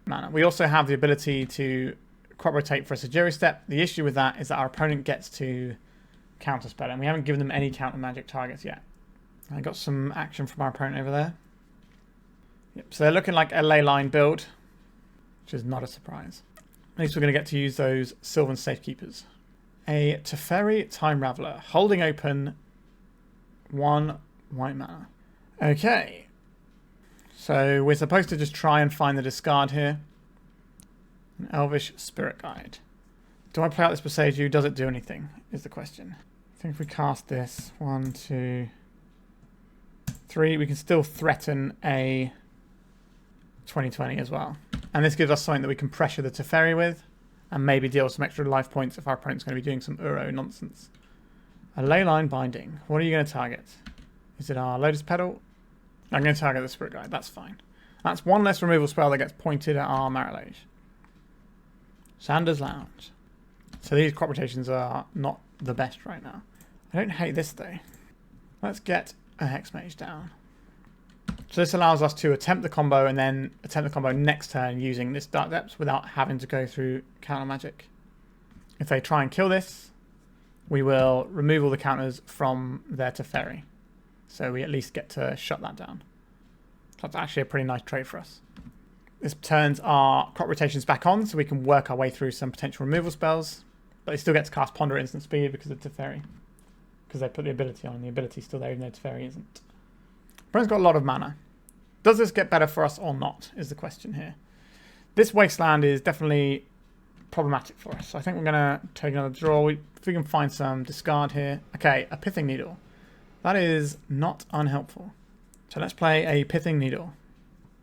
mana. We also have the ability to crop rotate for a Sejiri Steppe. The issue with that is that our opponent gets to counterspell, and we haven't given them any counter magic targets yet. I got some action from our opponent over there. Yep, so they're looking like a Leyline build, which is not a surprise. At least we're going to get to use those Sylvan Safekeepers. A Teferi Time Raveler, holding open 1 white mana. Okay. So we're supposed to just try and find the discard here. An Elvish Spirit Guide. Do I play out this Boseiju? Does it do anything? Is the question. I think if we cast this, 1, 2, 3, we can still threaten a 2020 as well. And this gives us something that we can pressure the Teferi with, and maybe deal some extra life points if our opponent's going to be doing some Uro nonsense. A Leyline Binding. What are you going to target? Is it our Lotus Petal? I'm going to target the Spirit Guide. That's fine. That's one less removal spell that gets pointed at our Marit Lage. Sanders Lounge. So these crop rotations are not the best right now. I don't hate this though. Let's get a Hexmage down. So this allows us to attempt the combo and then attempt the combo next turn using this Dark Depths without having to go through counter magic. If they try and kill this, we will remove all the counters from their Teferi. So we at least get to shut that down. That's actually a pretty nice trade for us. This turns our crop rotations back on, so we can work our way through some potential removal spells. But they still get to cast Ponder at instant speed because of Teferi. Because they put the ability on, and the ability's still there even though Teferi isn't. Opponent's got a lot of mana. Does this get better for us or not, is the question here. This Wasteland is definitely problematic for us. So I think we're going to take another draw. If we can find some discard here. Okay, a Pithing Needle. That is not unhelpful. So let's play a Pithing Needle.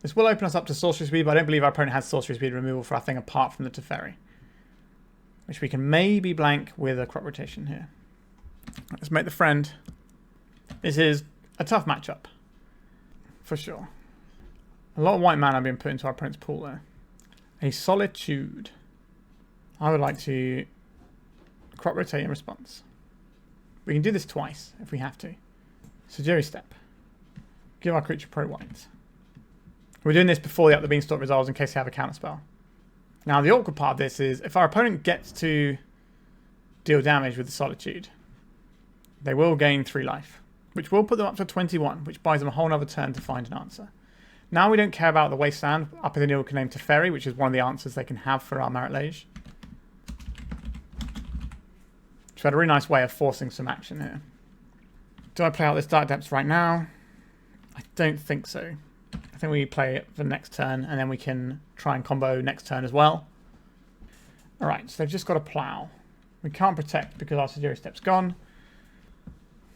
This will open us up to Sorcery Speed, but I don't believe our opponent has Sorcery Speed removal for our thing apart from the Teferi. Which we can maybe blank with a crop rotation here. Let's make the friend. This is a tough matchup. For sure. A lot of white mana being put into our opponent's pool there. A Solitude. I would like to crop rotate in response. We can do this twice if we have to. Sejiri Steppe. Give our creature pro white. We're doing this before the Up the Beanstalk resolves in case they have a counterspell. Now the awkward part of this is if our opponent gets to deal damage with the Solitude, they will gain 3 life, which will put them up to 21, which buys them a whole other turn to find an answer. Now we don't care about the Wasteland. Up in the Needle can name Teferi, which is one of the answers they can have for our Marit Lage. So we had a really nice way of forcing some action here. Do I play out this Dark Depths right now? I don't think so. I think we play it for next turn, and then we can try and combo next turn as well. Alright, so they've just got a plow. We can't protect because our Sejiri Steppe's gone,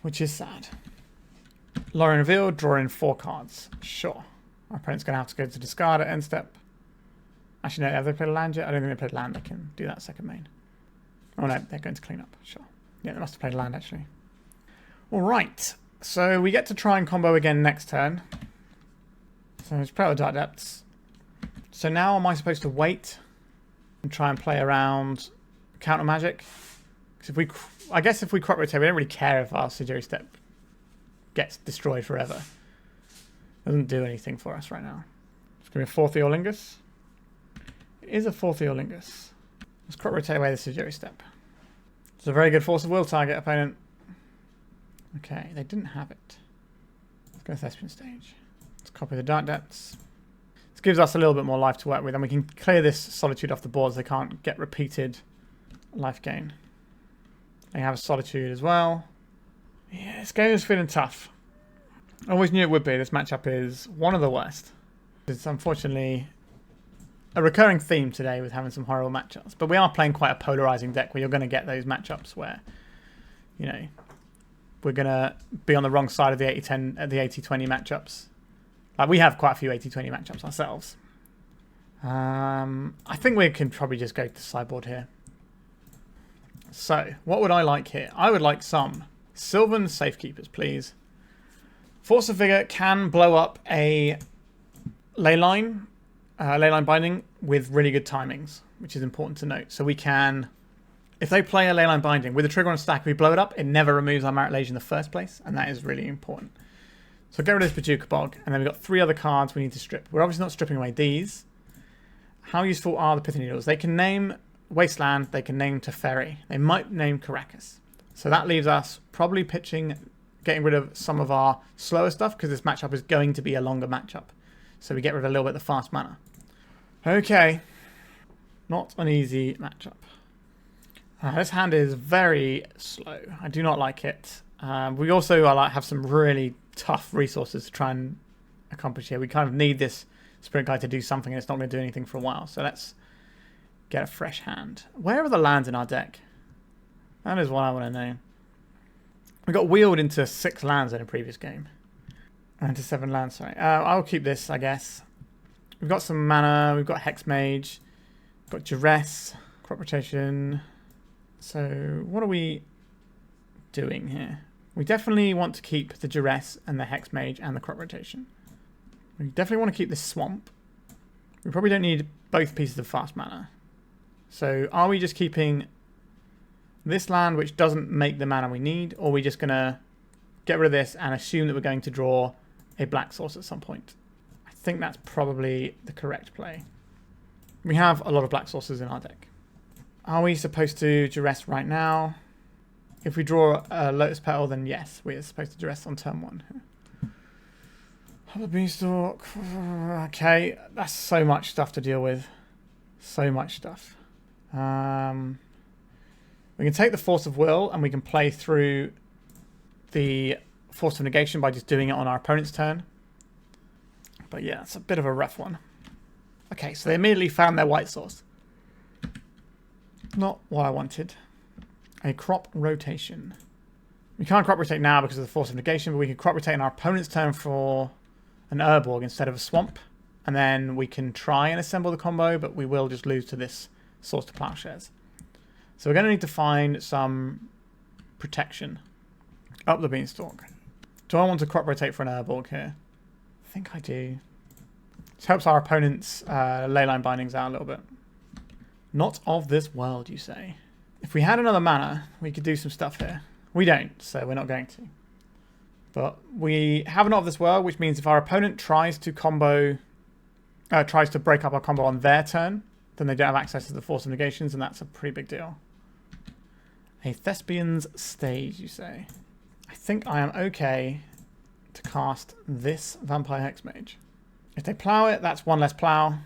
which is sad. Lorien revealed, draw in 4 cards. Sure. Our opponent's going to have to go to discard at end step. Actually, no, have they played a land yet? I don't think they played land. They can do that second main. Oh no, they're going to clean up. Sure. Yeah, they must have played land actually. Alright, so we get to try and combo again next turn. So let's play out the Dark Depths. So now am I supposed to wait and try and play around counter magic? Because I guess if we crop rotate, we don't really care if our Sejiri Steppe gets destroyed forever. Doesn't do anything for us right now. It's going to be a 4th Eorlingus. It is a 4th Eorlingus. Let's crop rotate away the Sejiri Steppe. It's a very good Force of Will target, opponent. Okay, they didn't have it. Let's go Thespian stage. Let's copy the Dark Depths. This gives us a little bit more life to work with, and we can clear this Solitude off the board so they can't get repeated life gain. They have a Solitude as well. Yeah, this game is feeling tough. I always knew it would be. This matchup is one of the worst. It's unfortunately a recurring theme today with having some horrible matchups. But we are playing quite a polarizing deck where you're going to get those matchups where, you know, we're going to be on the wrong side of the 80-10, the 80-20 matchups. Like, we have quite a few 80-20 matchups ourselves. I think we can probably just go to sideboard here. So, what would I like here? I would like some Sylvan Safekeepers, please. Force of Vigor can blow up a Leyline Binding with really good timings, which is important to note. So we can, if they play a Leyline Binding with a trigger on a stack, if we blow it up, it never removes our Marit Lage in the first place, and that is really important. So get rid of this Bojuka Bog, and then we've got 3 other cards we need to strip. We're obviously not stripping away these. How useful are the Pithing Needles? They can name Wasteland, they can name Teferi, they might name Karakas. So that leaves us probably getting rid of some of our slower stuff, because this matchup is going to be a longer matchup. So we get rid of a little bit of the fast mana. Okay. Not an easy matchup. This hand is very slow. I do not like it. We also have some really tough resources to try and accomplish here. We kind of need this Spirit Guide to do something, and it's not going to do anything for a while. So let's get a fresh hand. Where are the lands in our deck? That is what I want to know. We got wheeled into 6 lands in a previous game. Into 7 lands, sorry. I'll keep this, I guess. We've got some mana. We've got Hexmage. We've got Duress. Crop Rotation. So what are we doing here? We definitely want to keep the Duress and the Hexmage and the Crop Rotation. We definitely want to keep this Swamp. We probably don't need both pieces of fast mana. So are we just keeping this land, which doesn't make the mana we need, or are we just going to get rid of this and assume that we're going to draw a black source at some point? I think that's probably the correct play. We have a lot of black sources in our deck. Are we supposed to Duress right now? If we draw a Lotus Petal, then yes, we are supposed to Duress on turn 1. The Beanstalk. Okay, that's so much stuff to deal with. So much stuff. We can take the Force of Will and we can play through the Force of Negation by just doing it on our opponent's turn. But yeah, it's a bit of a rough one. Okay, so they immediately found their white source. Not what I wanted. A Crop Rotation. We can't Crop Rotate now because of the Force of Negation, but we can Crop Rotate on our opponent's turn for an Urborg instead of a Swamp. And then we can try and assemble the combo, but we will just lose to this Source to Plowshares. So we're going to need to find some protection. Up the Beanstalk. Do I want to Crop Rotate for an Urborg here? I think I do. This helps our opponent's Leyline Bindings out a little bit. Not of this world, you say. If we had another mana, we could do some stuff here. We don't, so we're not going to. But we have Not of this world, which means if our opponent tries to break up our combo on their turn, then they don't have access to the Force of Negations, and that's a pretty big deal. A Thespian's Stage, you say. I think I am okay to cast this Vampire Hexmage. If they plow it, that's 1 less plow.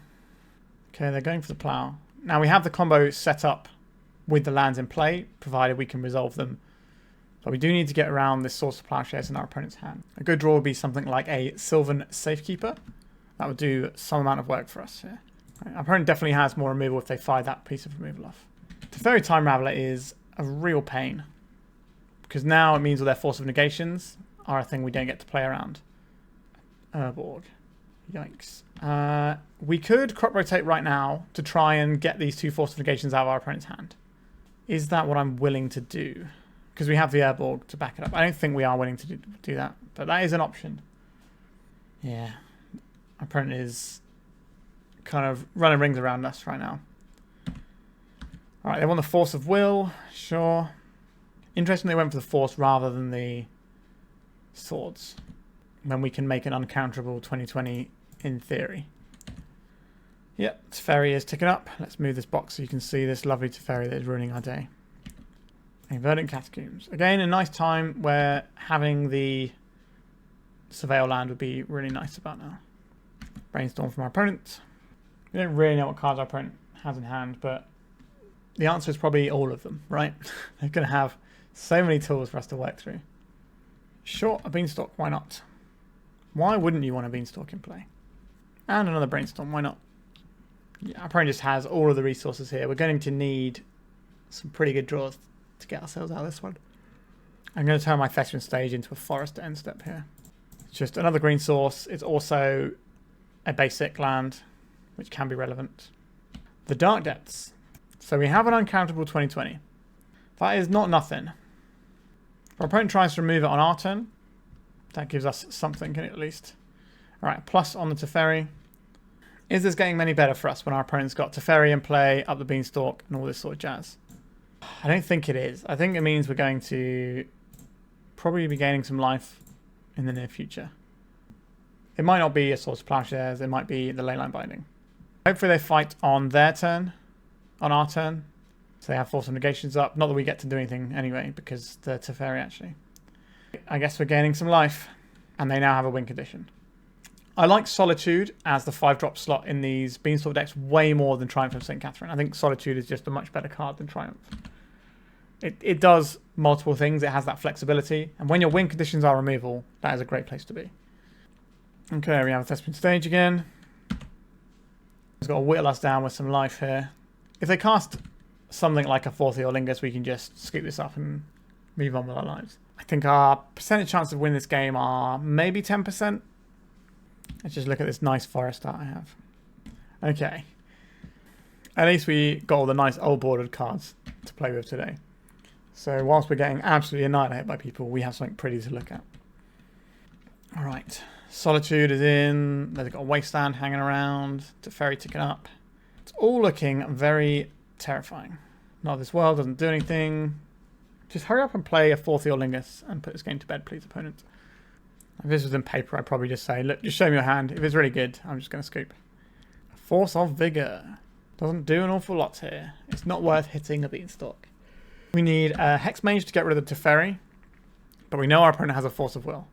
Okay, they're going for the plow. Now we have the combo set up with the lands in play, provided we can resolve them. But we do need to get around this Source of Plowshares in our opponent's hand. A good draw would be something like a Sylvan Safekeeper. That would do some amount of work for us here. Right, our opponent definitely has more removal if they fire that piece of removal off. Teferi Time Raveler is a real pain, because now it means all their Force of Negations are a thing we don't get to play around. Urborg. Yikes. We could Crop Rotate right now to try and get these 2 Force of Negations out of our opponent's hand. Is that what I'm willing to do? Because we have the Urborg to back it up. I don't think we are willing to do that, but that is an option. Yeah. Our opponent is kind of running rings around us right now. Alright, they want the Force of Will. Sure. Interesting they went for the Force rather than the Swords, when we can make an uncounterable 2020 in theory. Yep, Teferi is ticking up. Let's move this box so you can see this lovely Teferi that is ruining our day. A Verdant Catacombs. Again, a nice time where having the Surveil land would be really nice about now. Brainstorm from our opponent. We don't really know what cards our opponent has in hand, but the answer is probably all of them, right? They're going to have so many tools for us to work through. Sure, a Beanstalk, why not? Why wouldn't you want a Beanstalk in play? And another Brainstorm, why not? Yeah, our opponent just has all of the resources here. We're going to need some pretty good draws to get ourselves out of this one. I'm going to turn my Thespian stage into a forest end step here. It's just another green source. It's also a basic land, which can be relevant. The Dark Depths. So we have an uncountable 2020. That is not nothing. If our opponent tries to remove it on our turn, that gives us something at least. Alright, plus on the Teferi. Is this getting any better for us when our opponent's got Teferi in play, up the Beanstalk, and all this sort of jazz? I don't think it is. I think it means we're going to probably be gaining some life in the near future. It might not be a Source of Plowshares, it might be the Leyline Binding. Hopefully they fight on their turn, on our turn. So they have Force of Negations up. Not that we get to do anything anyway, because the Teferi actually. I guess we're gaining some life, and they now have a win condition. I like Solitude as the 5-drop slot in these Beanstalk decks way more than Triumph of St. Catherine. I think Solitude is just a much better card than Triumph. It does multiple things. It has that flexibility. And when your win conditions are removal, that is a great place to be. Okay, we have a Thespian stage again. It's got to whittle us down with some life here. If they cast something like a 4th Eorlingus, we can just scoop this up and move on with our lives. I think our percentage chance of winning this game are maybe 10%. Let's just look at this nice forest art I have. Okay. At least we got all the nice old bordered cards to play with today. So whilst we're getting absolutely annihilated by people, we have something pretty to look at. Alright. Solitude is in. They've got a Wasteland hanging around. Teferi ticking up. It's all looking very terrifying. Not this world, doesn't do anything. Just hurry up and play a 4th Eorlingus and put this game to bed, please, opponent. If this was in paper, I'd probably just say, look, just show me your hand. If it's really good, I'm just going to scoop. Force of Vigor. Doesn't do an awful lot here. It's not worth hitting a Beanstalk. We need a Hexmage to get rid of the Teferi, but we know our opponent has a Force of Will.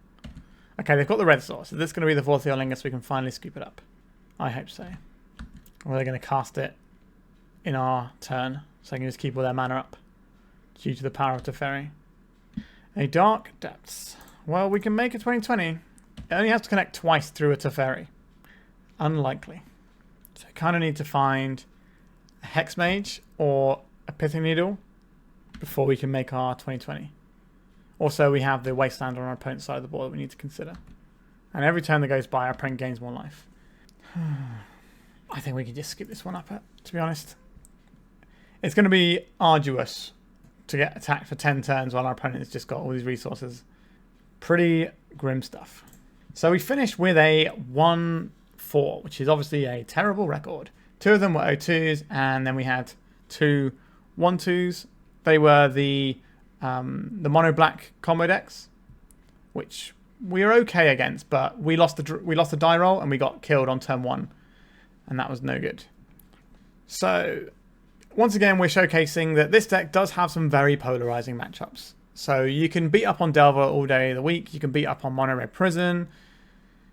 Okay, they've got the red source. Is this going to be the 4th Eorlingus so we can finally scoop it up? I hope so. Or are they going to cast it in our turn so they can just keep all their mana up due to the power of Teferi? A Dark Depths. Well, we can make a 2020. It only has to connect twice through a Teferi. Unlikely. So I kind of need to find a Hexmage or a Pithing Needle before we can make our 2020. Also, we have the Wasteland on our opponent's side of the board that we need to consider. And every turn that goes by, our opponent gains more life. I think we can just skip this one up, to be honest. It's going to be arduous to get attacked for 10 turns while our opponent has just got all these resources. Pretty grim stuff. So we finished with a 1-4, which is obviously a terrible record. 2 of them were 0-2s, and then we had 2 1-2s. They were the mono black combo decks, which we are okay against, but we lost the die roll and we got killed on turn 1, and that was no good. So once again, we're showcasing that this deck does have some very polarizing matchups. So you can beat up on Delver all day of the week. You can beat up on Mono Red Prison.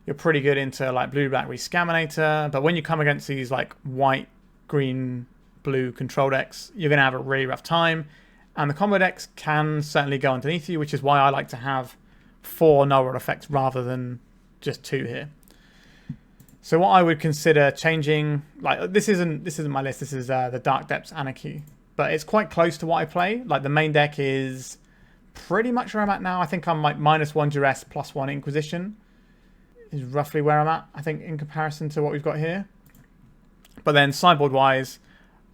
You're pretty good into like Blue Black Rescaminator. But when you come against these like white, green, blue control decks, you're going to have a really rough time. And the combo decks can certainly go underneath you, which is why I like to have 4 null rod effects rather than just 2 here. So what I would consider changing, like this isn't my list. This is the Dark Depths Aniki, but it's quite close to what I play. Like the main deck is pretty much where I'm at now. I think I'm like -1 Duress, +1 Inquisition is roughly where I'm at, I think, in comparison to what we've got here. But then sideboard wise,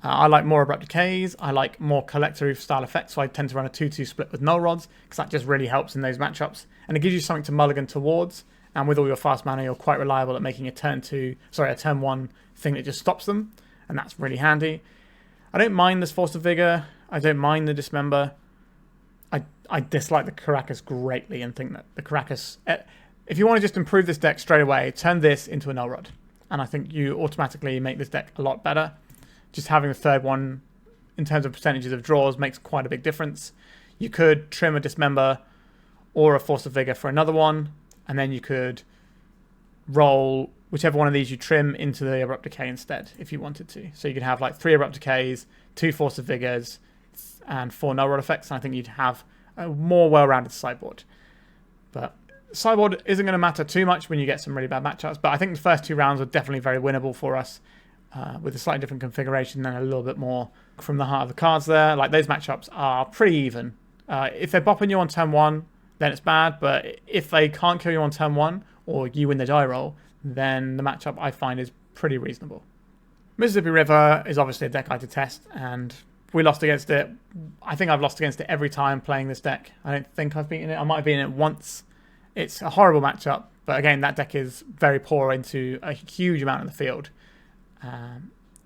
I like more Abrupt Decays. I like more Collector Ouphe style effects, so I tend to run a 2-2 split with null rods because that just really helps in those matchups, and it gives you something to mulligan towards. And with all your fast mana, you're quite reliable at making a turn 1 thing that just stops them, and that's really handy. I don't mind this Force of Vigor. I don't mind the Dismember. I dislike the Karakas greatly and think that the Karakas... If you want to just improve this deck straight away, turn this into a null rod. And I think you automatically make this deck a lot better. Just having the third one, in terms of percentages of draws, makes quite a big difference. You could trim a Dismember or a Force of Vigor for another one, and then you could roll whichever one of these you trim into the Abrupt Decay instead, if you wanted to. So you could have like 3 Abrupt Decays, 2 Force of Vigors, and 4 null rod effects, and I think you'd have a more well-rounded sideboard. But Sideboard isn't going to matter too much when you get some really bad matchups, but I think the first 2 rounds are definitely very winnable for us with a slightly different configuration and a little bit more from the heart of the cards there. Like, those matchups are pretty even. If they're bopping you on turn 1, then it's bad, but if they can't kill you on turn 1 or you win the die roll, then the matchup I find is pretty reasonable. Mississippi River is obviously a deck I detest, and we lost against it. I think I've lost against it every time playing this deck. I don't think I've beaten it. I might have beaten it once. It's a horrible matchup, but again, that deck is very poor into a huge amount of the field.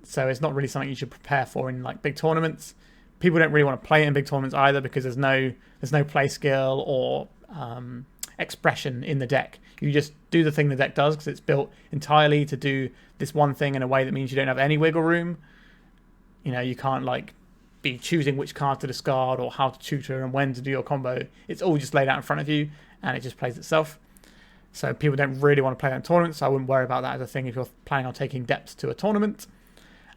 So it's not really something you should prepare for in like big tournaments. People don't really want to play it in big tournaments either because there's no play skill or expression in the deck. You just do the thing the deck does because it's built entirely to do this one thing in a way that means you don't have any wiggle room. You know, you can't like be choosing which card to discard or how to tutor and when to do your combo. It's all just laid out in front of you and it just plays itself. So people don't really want to play that in tournaments, so I wouldn't worry about that as a thing if you're planning on taking depths to a tournament.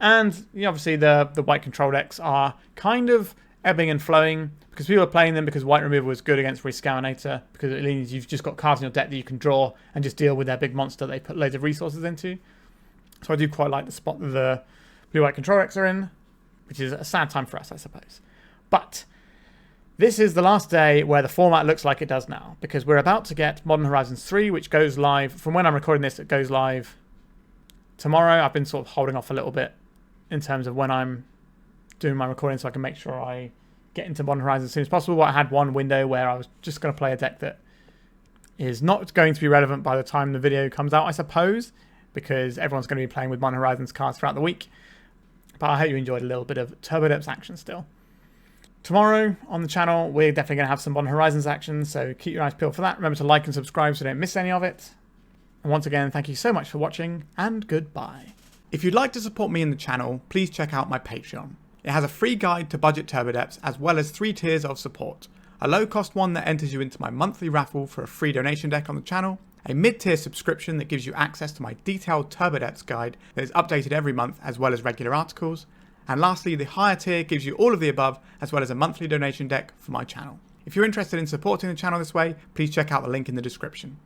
And obviously the white control decks are kind of ebbing and flowing because people are playing them because white removal is good against Rescalinator because it means you've just got cards in your deck that you can draw and just deal with their big monster they put loads of resources into. So I do quite like the spot that the blue-white control decks are in, which is a sad time for us, I suppose. But this is the last day where the format looks like it does now, because we're about to get Modern Horizons 3, which goes live. From when I'm recording this, it goes live tomorrow. I've been sort of holding off a little bit in terms of when I'm doing my recording so I can make sure I get into Modern Horizons as soon as possible. But I had one window where I was just going to play a deck that is not going to be relevant by the time the video comes out, I suppose, because everyone's going to be playing with Modern Horizons cards throughout the week. But I hope you enjoyed a little bit of Turbodepths action still. Tomorrow on the channel, we're definitely going to have some Modern Horizons action, so keep your eyes peeled for that. Remember to like and subscribe so you don't miss any of it. And once again, thank you so much for watching, and goodbye. If you'd like to support me in the channel, please check out my Patreon. It has a free guide to budget Turbodepths, as well as 3 tiers of support. A low-cost one that enters you into my monthly raffle for a free donation deck on the channel, a mid-tier subscription that gives you access to my detailed Turbodepths guide that is updated every month, as well as regular articles, and lastly, the higher tier gives you all of the above, as well as a monthly donation deck for my channel. If you're interested in supporting the channel this way, please check out the link in the description.